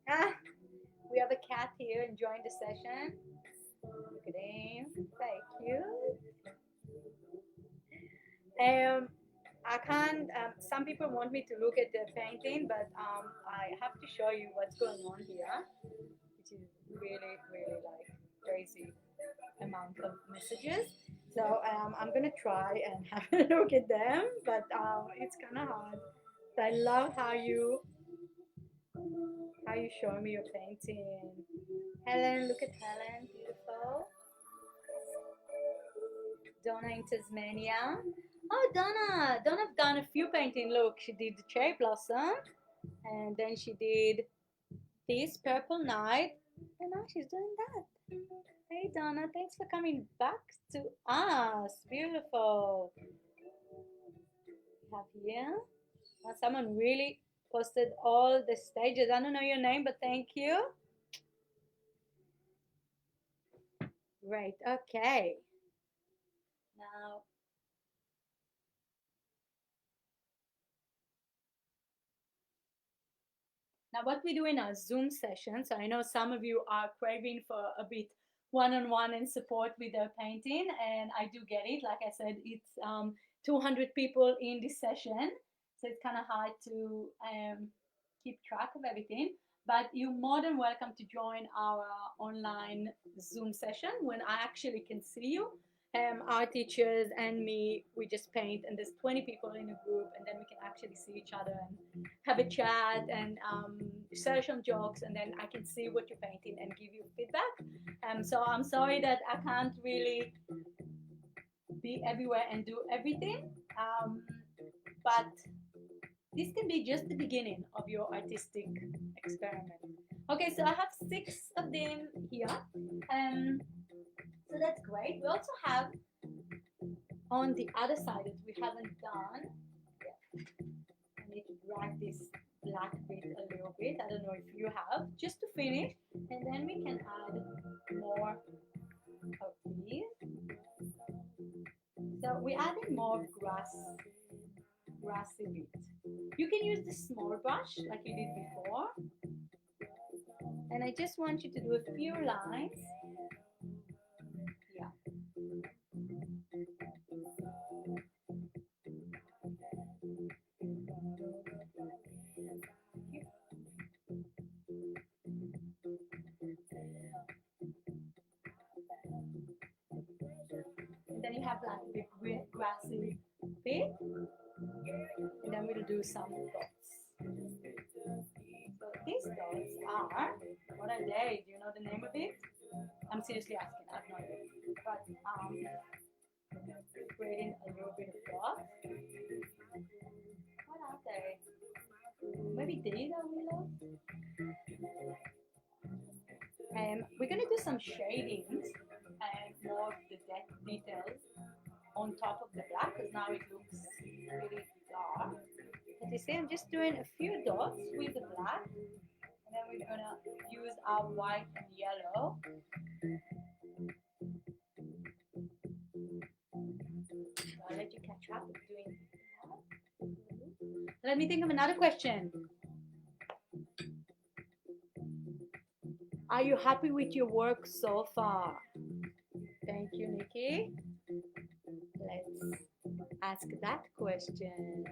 Ah, we have a cat here enjoying the session. Look at him. Thank you. I can't. Some people want me to look at the painting, but I have to show you what's going on here, which is really, really like crazy amount of messages. So I'm gonna try and have a look at them, but it's kind of hard. So I love how you show me your painting. Helen, look at Helen, beautiful. Donna in Tasmania. Oh, Donna's done a few painting. Look, she did the cherry blossom, and then she did this purple night, and now she's doing that. Hey Donna, thanks for coming back to us. Beautiful. We have here. Someone really posted all the stages. I don't know your name, but thank you. Great. Okay. Now what we do in our Zoom sessions, I know some of you are craving for a bit one-on-one and support with their painting, and I do get it. Like I said, it's 200 people in this session, so it's kind of hard to keep track of everything. But you're more than welcome to join our online Zoom session when I actually can see you. Our teachers and me, we just paint, and there's 20 people in a group, and then we can actually see each other and have a chat and share some jokes, and then I can see what you're painting and give you feedback. So I'm sorry that I can't really be everywhere and do everything, but this can be just the beginning of your artistic experiment. Okay, so I have 6 of them here. So that's great. We also have on the other side that we haven't done. I need to drag this black bit a little bit. I don't know if you have, just to finish, and then we can add more of these. So we added more grassy bit. You can use the small brush like you did before. And I just want you to do a few lines. Yeah. And then you have like the grassy bit. And then we'll do some dots. So these dots are, what are they? Do you know the name of it? I'm seriously asking, I have no idea. But creating a little bit of dots. What are they? Maybe these are willows? We're gonna do some shadings and more of the details on top of the black, because now it looks really dark. But you see, I'm just doing a few dots with the black, and then we're gonna use our white and yellow. So I'll let you catch up with doing that. Let me think of another question. Are you happy with your work so far? Thank you, Nikki. Let's ask that question.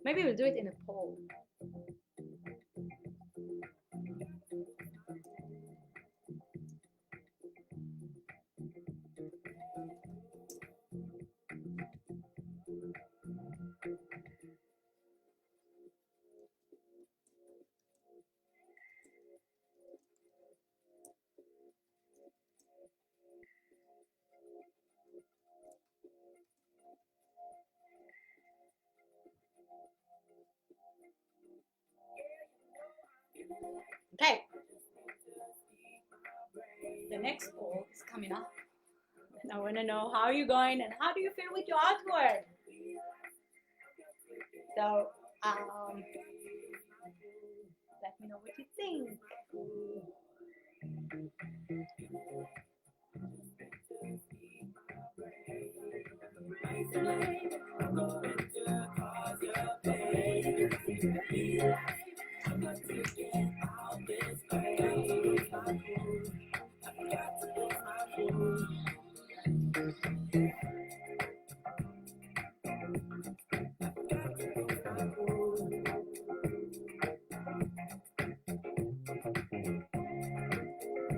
Maybe we'll do it in a poll. Okay. The next poll is coming up. I want to know how you're going and how do you feel with your artwork. So, let me know what you think.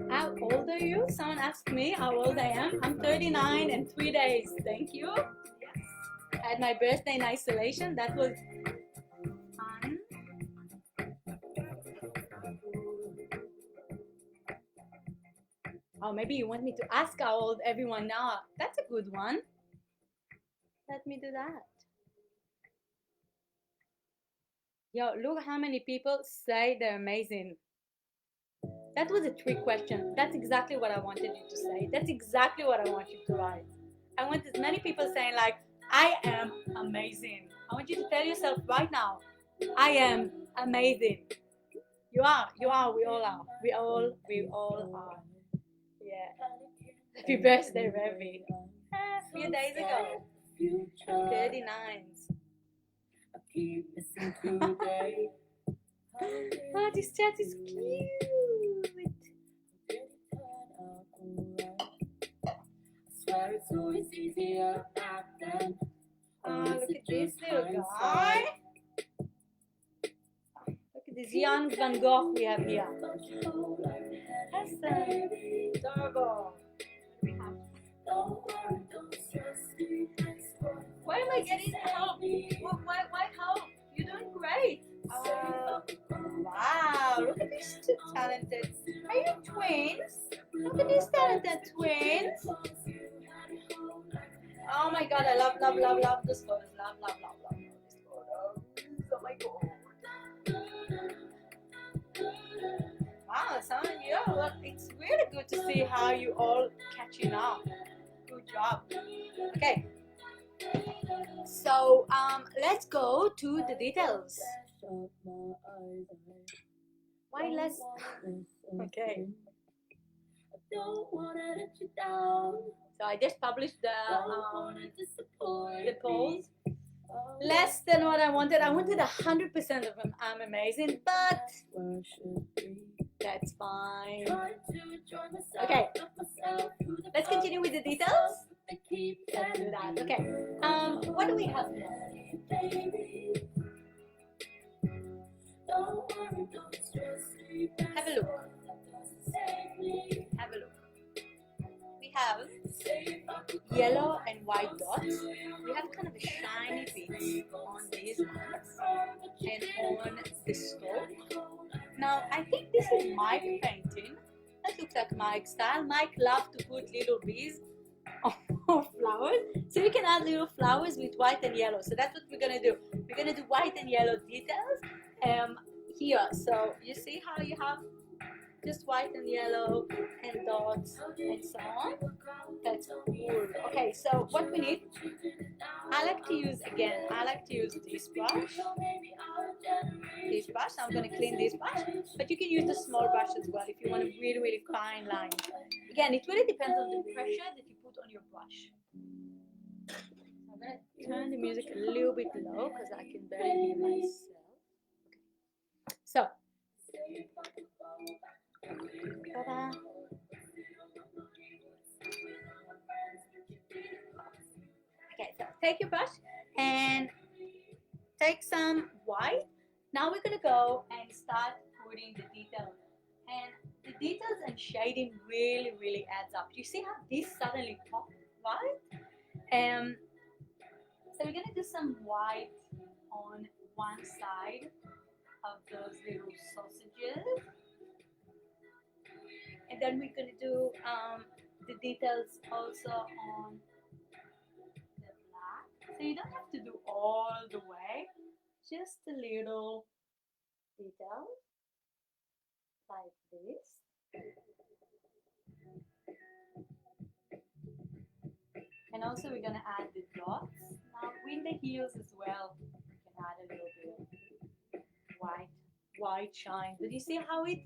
How old are are you? Someone asked me how old I am. I'm 39 and 3 days. Thank you. Yes. I had my birthday in isolation. That was fun. Oh, maybe you want me to ask how old everyone now. That's a good one. Let me do that. Yo, look how many people say they're amazing. That was a trick question. That's exactly what I wanted you to say. That's exactly what I want you to write. I want as many people saying like, I am amazing. I want you to tell yourself right now, I am amazing. You are, we all are. We all are. Yeah. Happy birthday, Revi. A few days ago. 39s. Oh, this chat is cute. Oh, look at this little guy. Look at this young Van Gogh we have here. That's adorable. Why am I getting help? Why help? You're doing great. Wow, look at these two talented. Are you twins? Look at these talented twins. Oh my god, I love this photos. Love these photos. Oh my god. Wow, some of you, look, it's really good to see how you all catching up. Good job. Okay. So let's go to the details. Why less? Okay. So I just published the polls. Less than what I wanted. I wanted 100% of them. I'm amazing, but that's fine. Okay. Let's continue with the details. Let's do that. Okay. What do we have now? Have a look. Have a look. We have yellow and white dots. We have kind of a shiny bit on these ones and on the stalk. Now, I think this is Mike painting. That looks like Mike's style. Mike loved to put little bees of flowers. So we can add little flowers with white and yellow. So that's what we're going to do. We're going to do white and yellow details here. So you see how you have just white and yellow and dots and so on. That's cool. Okay, so what we need, I like to use this brush. I'm going to clean this brush, but you can use the small brush as well if you want a really, really fine line. Again, it really depends on the pressure that you put on your brush. I'm going to turn the music a little bit low because I can barely hear myself. Okay. So, ta-da. Okay, so take your brush and take some white. Now we're going to go and start putting the details. And the details and shading really, really adds up. You see how this suddenly popped white? So we're going to do some white on one side of those little sausages. And then we're going to do the details also on the black. So you don't have to do all the way, just a little detail like this. And also we're going to add the dots. Now with the heels as well, we can add a little bit of white shine. But you see how it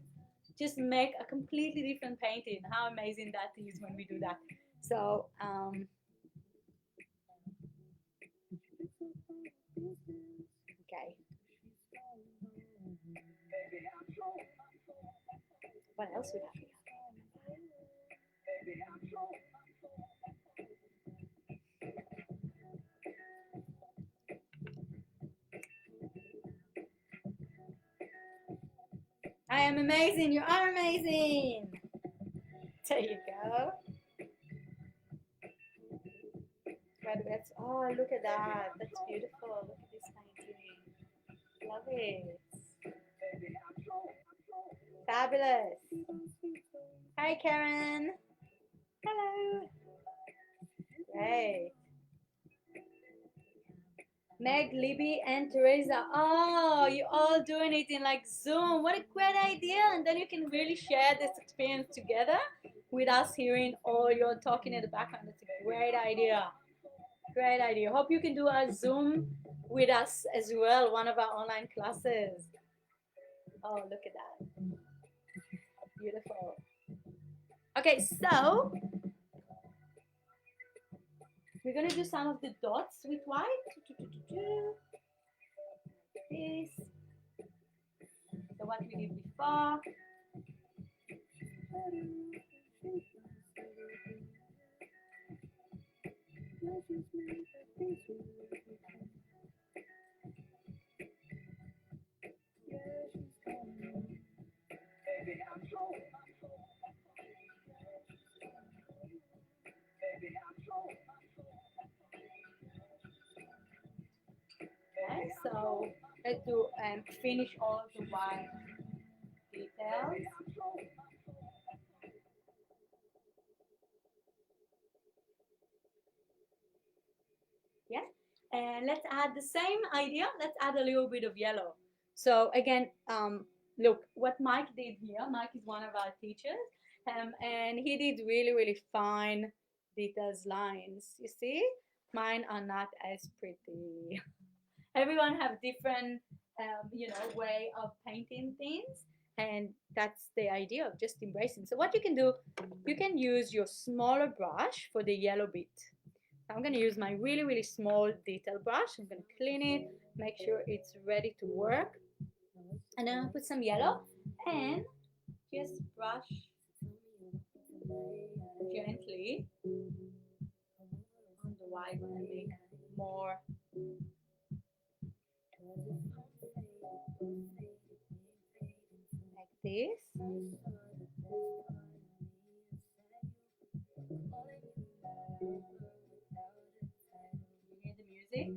just make a completely different painting? How amazing that is when we do that. So okay. What else we have here? I am amazing. You are amazing. There you go. Oh, look at that. That's beautiful. Look at this painting. Love it. Fabulous. Hi, Karen. Hello. Great. Meg, Libby, and Teresa. Oh, you all doing it in like Zoom. What a great idea. And then you can really share this experience together with us hearing all your talking in the background. That's a great idea. Great idea. Hope you can do a Zoom with us as well, one of our online classes. Oh, look at that. Beautiful. Okay, so we're going to do some of the dots with white. This. So what we did before. Okay, so let's do finish all of the white details. Yeah, and let's add the same idea. Let's add a little bit of yellow. So again, look what Mike did here. Mike is one of our teachers, and he did really fine details lines. You see, mine are not as pretty. Everyone have different, way of painting things, and that's the idea of just embracing. So what you can do, you can use your smaller brush for the yellow bit. I'm going to use my really small detail brush. I'm going to clean it, make sure it's ready to work. And then I'll put some yellow and just brush gently on the white and make more like this. You hear the music?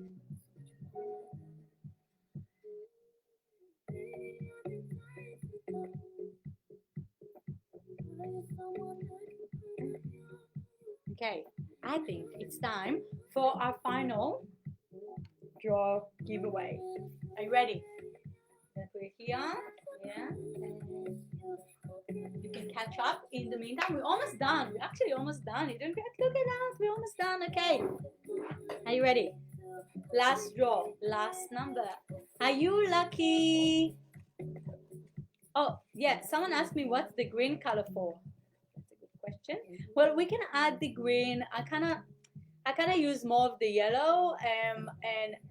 Okay, I think it's time for our final draw giveaway. Are you ready? Let's put it here. Yeah. You can catch up in the meantime. We're almost done. We're actually almost done. You don't look at that. We're almost done. Okay. Are you ready? Last draw. Last number. Are you lucky? Oh, yeah. Someone asked me what's the green color for. That's a good question. Well, we can add the green. I kind of use more of the yellow and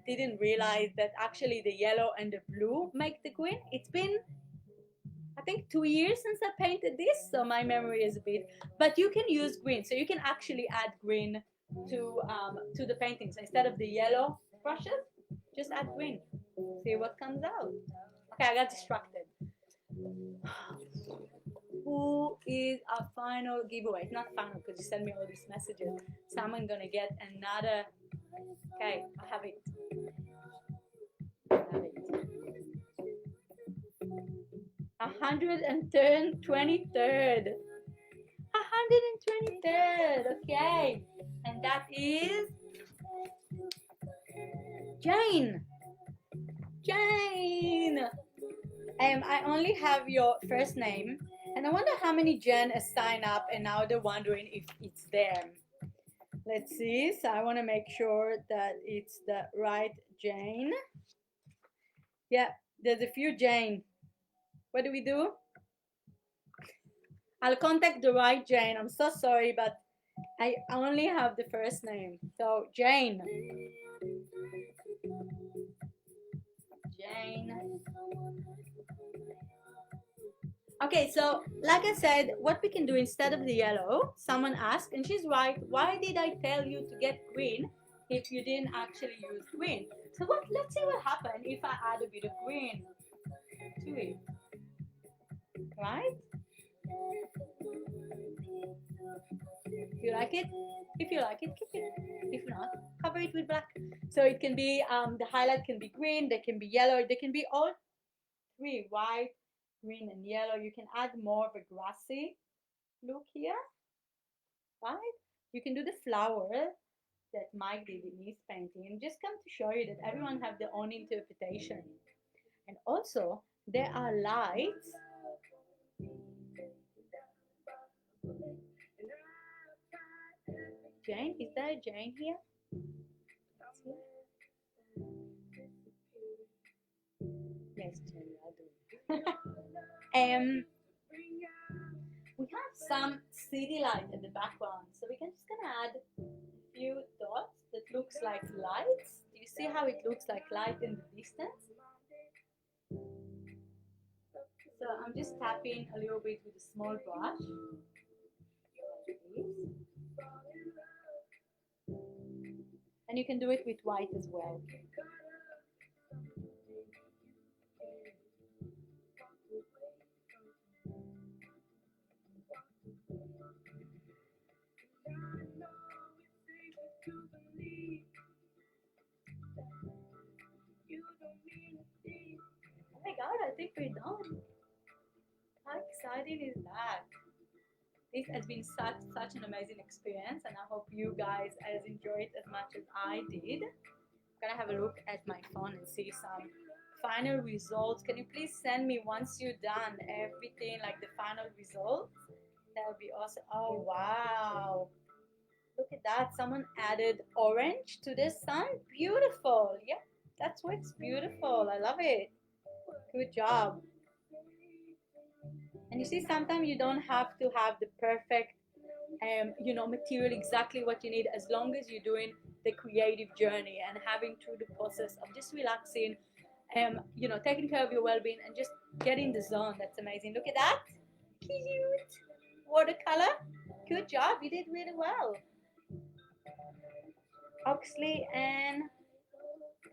didn't realize that actually the yellow and the blue make the green. It's been, I think, 2 years since I painted this, so my memory is a bit, but you can use green. So you can actually add green to the painting. So instead of the yellow brushes, just add green. See what comes out. Okay, I got distracted. Who is our final giveaway? It's not final because you send me all these messages. Someone gonna get another. Okay, I have it. 123rd. 123rd. Okay, and that is Jane. Jane. I only have your first name, and I wonder how many Jen has signed up, and now they're wondering if it's them. Let's see. So I want to make sure that it's the right Jane. Yeah, there's a few Jane. What do we do? I'll contact the right Jane. I'm so sorry, but I only have the first name. So Jane. Jane. Okay, so like I said, what we can do instead of the yellow, someone asked, and she's right, why did I tell you to get green if you didn't actually use green? So let's see what happens if I add a bit of green to it. Right? like it? If you like it, keep it. If not, cover it with black. So it can be, the highlight can be green, they can be yellow, they can be all three, white, green, and yellow. You can add more of a grassy look here, right? You can do the flower that Mike did in his painting, and just come to show you that everyone have their own interpretation. And also, there are lights. Jane, is there a Jane here? Yes, Jane, I do. We have some city light in the background, so we can just gonna add a few dots that looks like lights. Do you see how it looks like light in the distance? So I'm just tapping a little bit with a small brush. And you can do it with white as well. Oh my god, I think we're done. How exciting is that? This has been such an amazing experience, and I hope you guys has enjoyed as much as I did. I'm gonna have a look at my phone and see some final results. Can you please send me once you're done everything, like the final results? That would be awesome. Oh wow, look at that, someone added orange to the sun. Beautiful. Yeah, that's what's beautiful. I love it. Good job. And you see, sometimes you don't have to have the perfect material, exactly what you need, as long as you're doing the creative journey and having through the process of just relaxing, taking care of your well-being and just get in the zone. That's amazing. Look at that. Cute. Watercolor. Good job. You did really well. Oxley and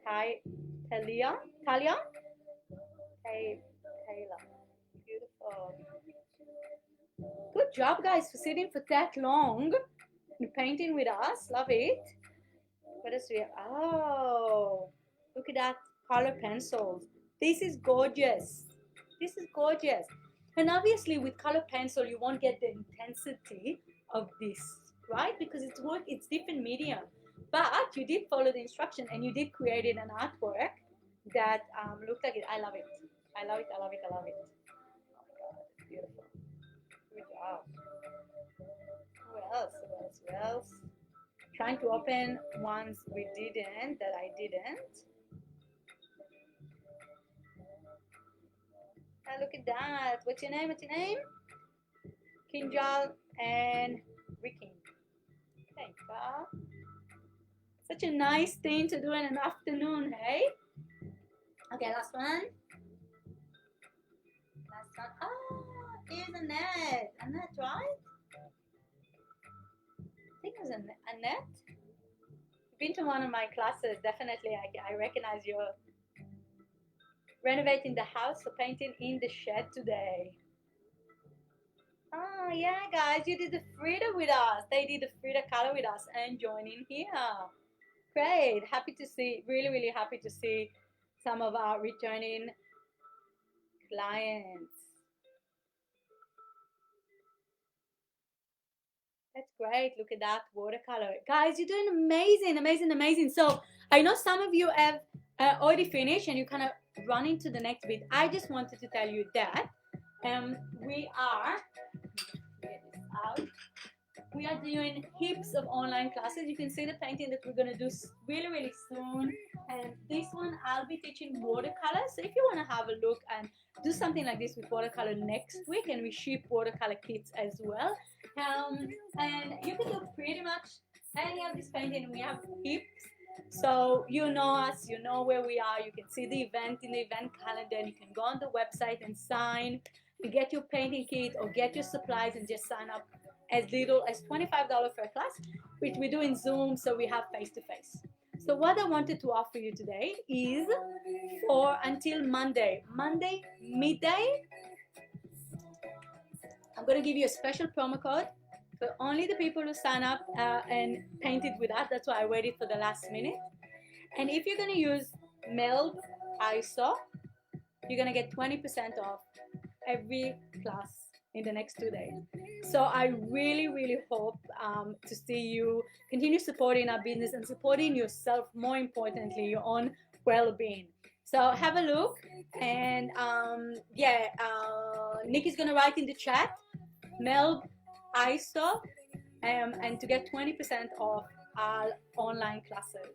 Talia. Taylor. Beautiful. Good job, guys, for sitting for that long and painting with us. Love it. What else do we have? Oh, look at that, color pencils. This is gorgeous. This is gorgeous. And obviously with color pencil, you won't get the intensity of this, right? Because it's different medium. But you did follow the instruction and you did create an artwork that looked like it. I love it. I love it. I love it. I love it. Oh my God, it's beautiful. Good job. Who else? Who else? Who else? Trying to open ones we didn't, that I didn't. Oh, look at that. What's your name? What's your name? Kinjal and Rikin. Thank you. Such a nice thing to do in an afternoon, hey? Okay, last one. Last one. Oh, here's Annette. Annette, right? I think it was Annette. You've been to one of my classes. Definitely, I recognize you. Renovating the house or painting in the shed today. Oh yeah, guys, you did the Frida with us. They did the Frida color with us and joining here. Great, happy to see, really happy to see some of our returning clients. That's great. Look at that watercolor. Guys, you're doing amazing. So I know some of you have already finished and you kind of running to the next bit. I just wanted to tell you that we are, get this out. We are doing heaps of online classes. You can see the painting that we're going to do really soon. And this one, I'll be teaching watercolor. So if you want to have a look and do something like this with watercolor next week, and we ship watercolor kits as well. And you can do pretty much any of this painting. We have heaps. So you know us, you know where we are. You can see the event in the event calendar. And you can go on the website and sign. You get your painting kit or get your supplies and just sign up as little as $25 for a class, which we do in Zoom, so we have face-to-face. So what I wanted to offer you today is for until Monday midday, I'm going to give you a special promo code So only the people who sign up and painted with us. That's why I waited for the last minute. And if you're gonna use Melb ISO, you're gonna get 20% off every class in the next 2 days. So I really, really hope to see you continue supporting our business and supporting yourself, more importantly, your own well-being. So have a look, and Nikki's gonna write in the chat, Melb ISO, and to get 20% off our online classes.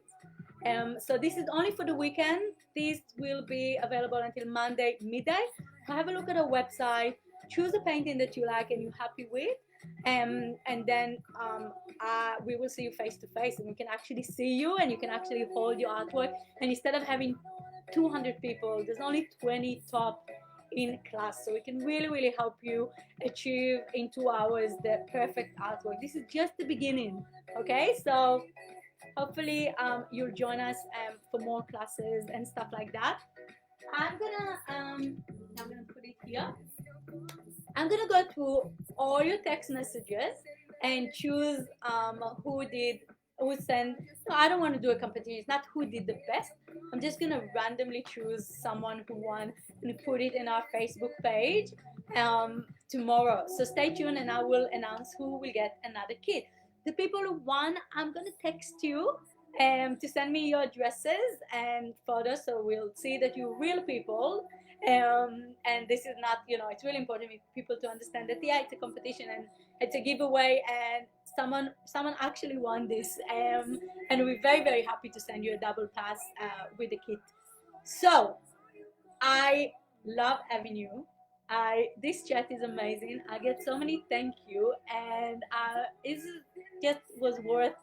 So this is only for the weekend. This will be available until Monday midday. Have a look at our website, choose a painting that you like and you're happy with, and then we will see you face to face, and we can actually see you, and you can actually hold your artwork. And instead of having 200 people, there's only 20 top in class, so we can really, really help you achieve in 2 hours the perfect artwork. This is just the beginning, okay? So hopefully you'll join us for more classes and stuff like that. I'm gonna put it here. I'm gonna go through all your text messages and choose who sent. No, I don't want to do a competition. It's not who did the best. I'm just gonna randomly choose someone who won and put it in our Facebook page tomorrow. So stay tuned, and I will announce who will get another kit. The people who won, I'm gonna text you to send me your addresses and photos, so we'll see that you're real people. And this is not, it's really important for people to understand that it's a competition and it's a giveaway, and someone actually won this, and we're very, very happy to send you a double pass with the kit. So I love having you. This chat is amazing. I get so many thank you, and it just was worth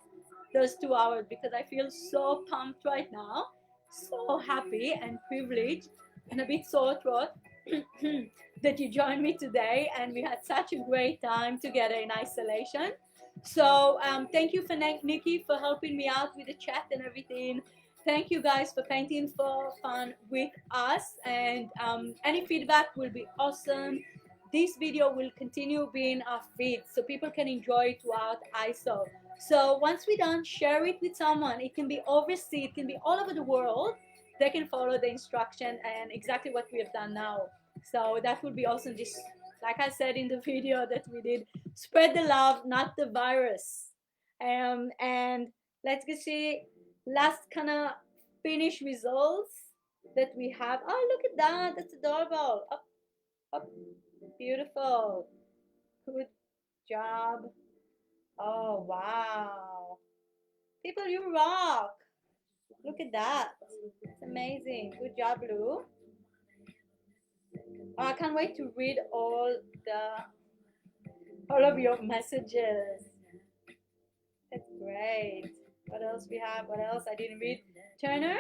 those 2 hours, because I feel so pumped right now, so happy and privileged, and a bit sore throat that you joined me today, and we had such a great time together in isolation. So thank you for Nikki for helping me out with the chat and everything. Thank you guys for painting for fun with us, and any feedback will be awesome. This video will continue being our feed so people can enjoy it throughout ISO. So once we're done, share it with someone. It can be overseas, it can be all over the world. They can follow the instruction and exactly what we have done now. So that would be awesome. Just like I said in the video that we did, spread the love, not the virus. And let's get see last kind of finish results that we have. Oh, look at that. That's adorable. Up, up. Beautiful. Good job. Oh, wow. People, you rock. Look at that. It's amazing. Good job, Lou. Oh, I can't wait to read all of your messages. That's great. What else we have? What else I didn't read? Turner?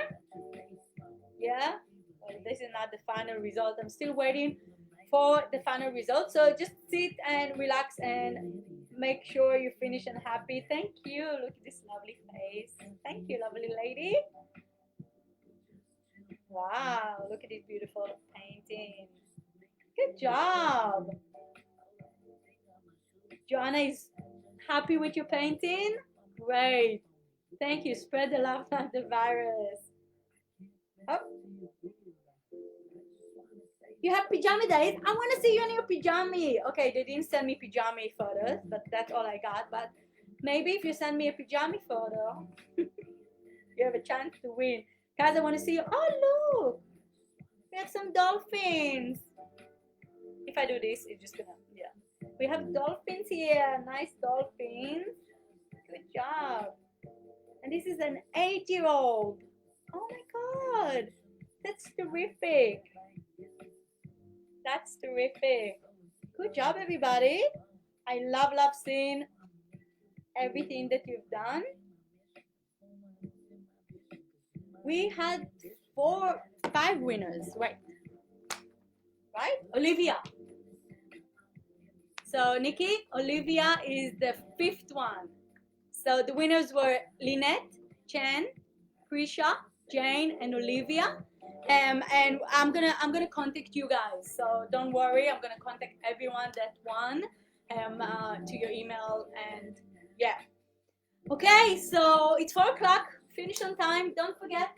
Yeah? Well, this is not the final result. I'm still waiting for the final result. So just sit and relax and make sure you finish and happy. Thank you. Look at this lovely face. Thank you, lovely lady. Wow, look at this beautiful painting. Good job. Joanna is happy with your painting? Great. Thank you. Spread the love, not the virus. Oh. You have pajama days? I want to see you in your pajama. Okay, they didn't send me pajama photos, but that's all I got. But maybe if you send me a pajama photo, you have a chance to win. Guys, I want to see you. Oh, look. We have some dolphins. If I do this, it's just gonna, yeah. We have dolphins here. Nice dolphins. Good job. And this is an 8-year-old. Oh my God. That's terrific. That's terrific. Good job, everybody. I love seeing everything that you've done. We had 5 winners, right? Olivia. So Nikki, Olivia is the 5th one. So the winners were Lynette, Chen, Krisha, Jane, and Olivia. And I'm gonna contact you guys. So don't worry, I'm gonna contact everyone that won. to your email. And yeah, okay, so it's 4 o'clock. Finish on time. Don't forget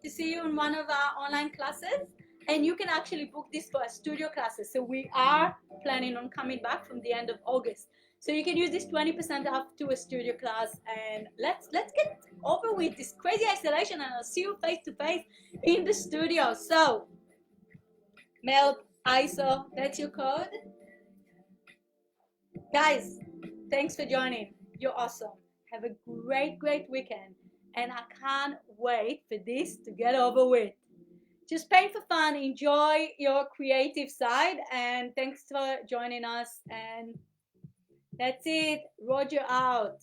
to see you in one of our online classes, and you can actually book this for our studio classes. So we are planning on coming back from the end of August, so you can use this 20% off to a studio class, and let's get over with this crazy isolation, and I'll see you face to face in the studio. So Mel ISO, that's your code, guys. Thanks for joining. You're awesome. Have a great weekend, and I can't wait for this to get over with. Just paint for fun, enjoy your creative side, and thanks for joining us. And that's it. Roger out.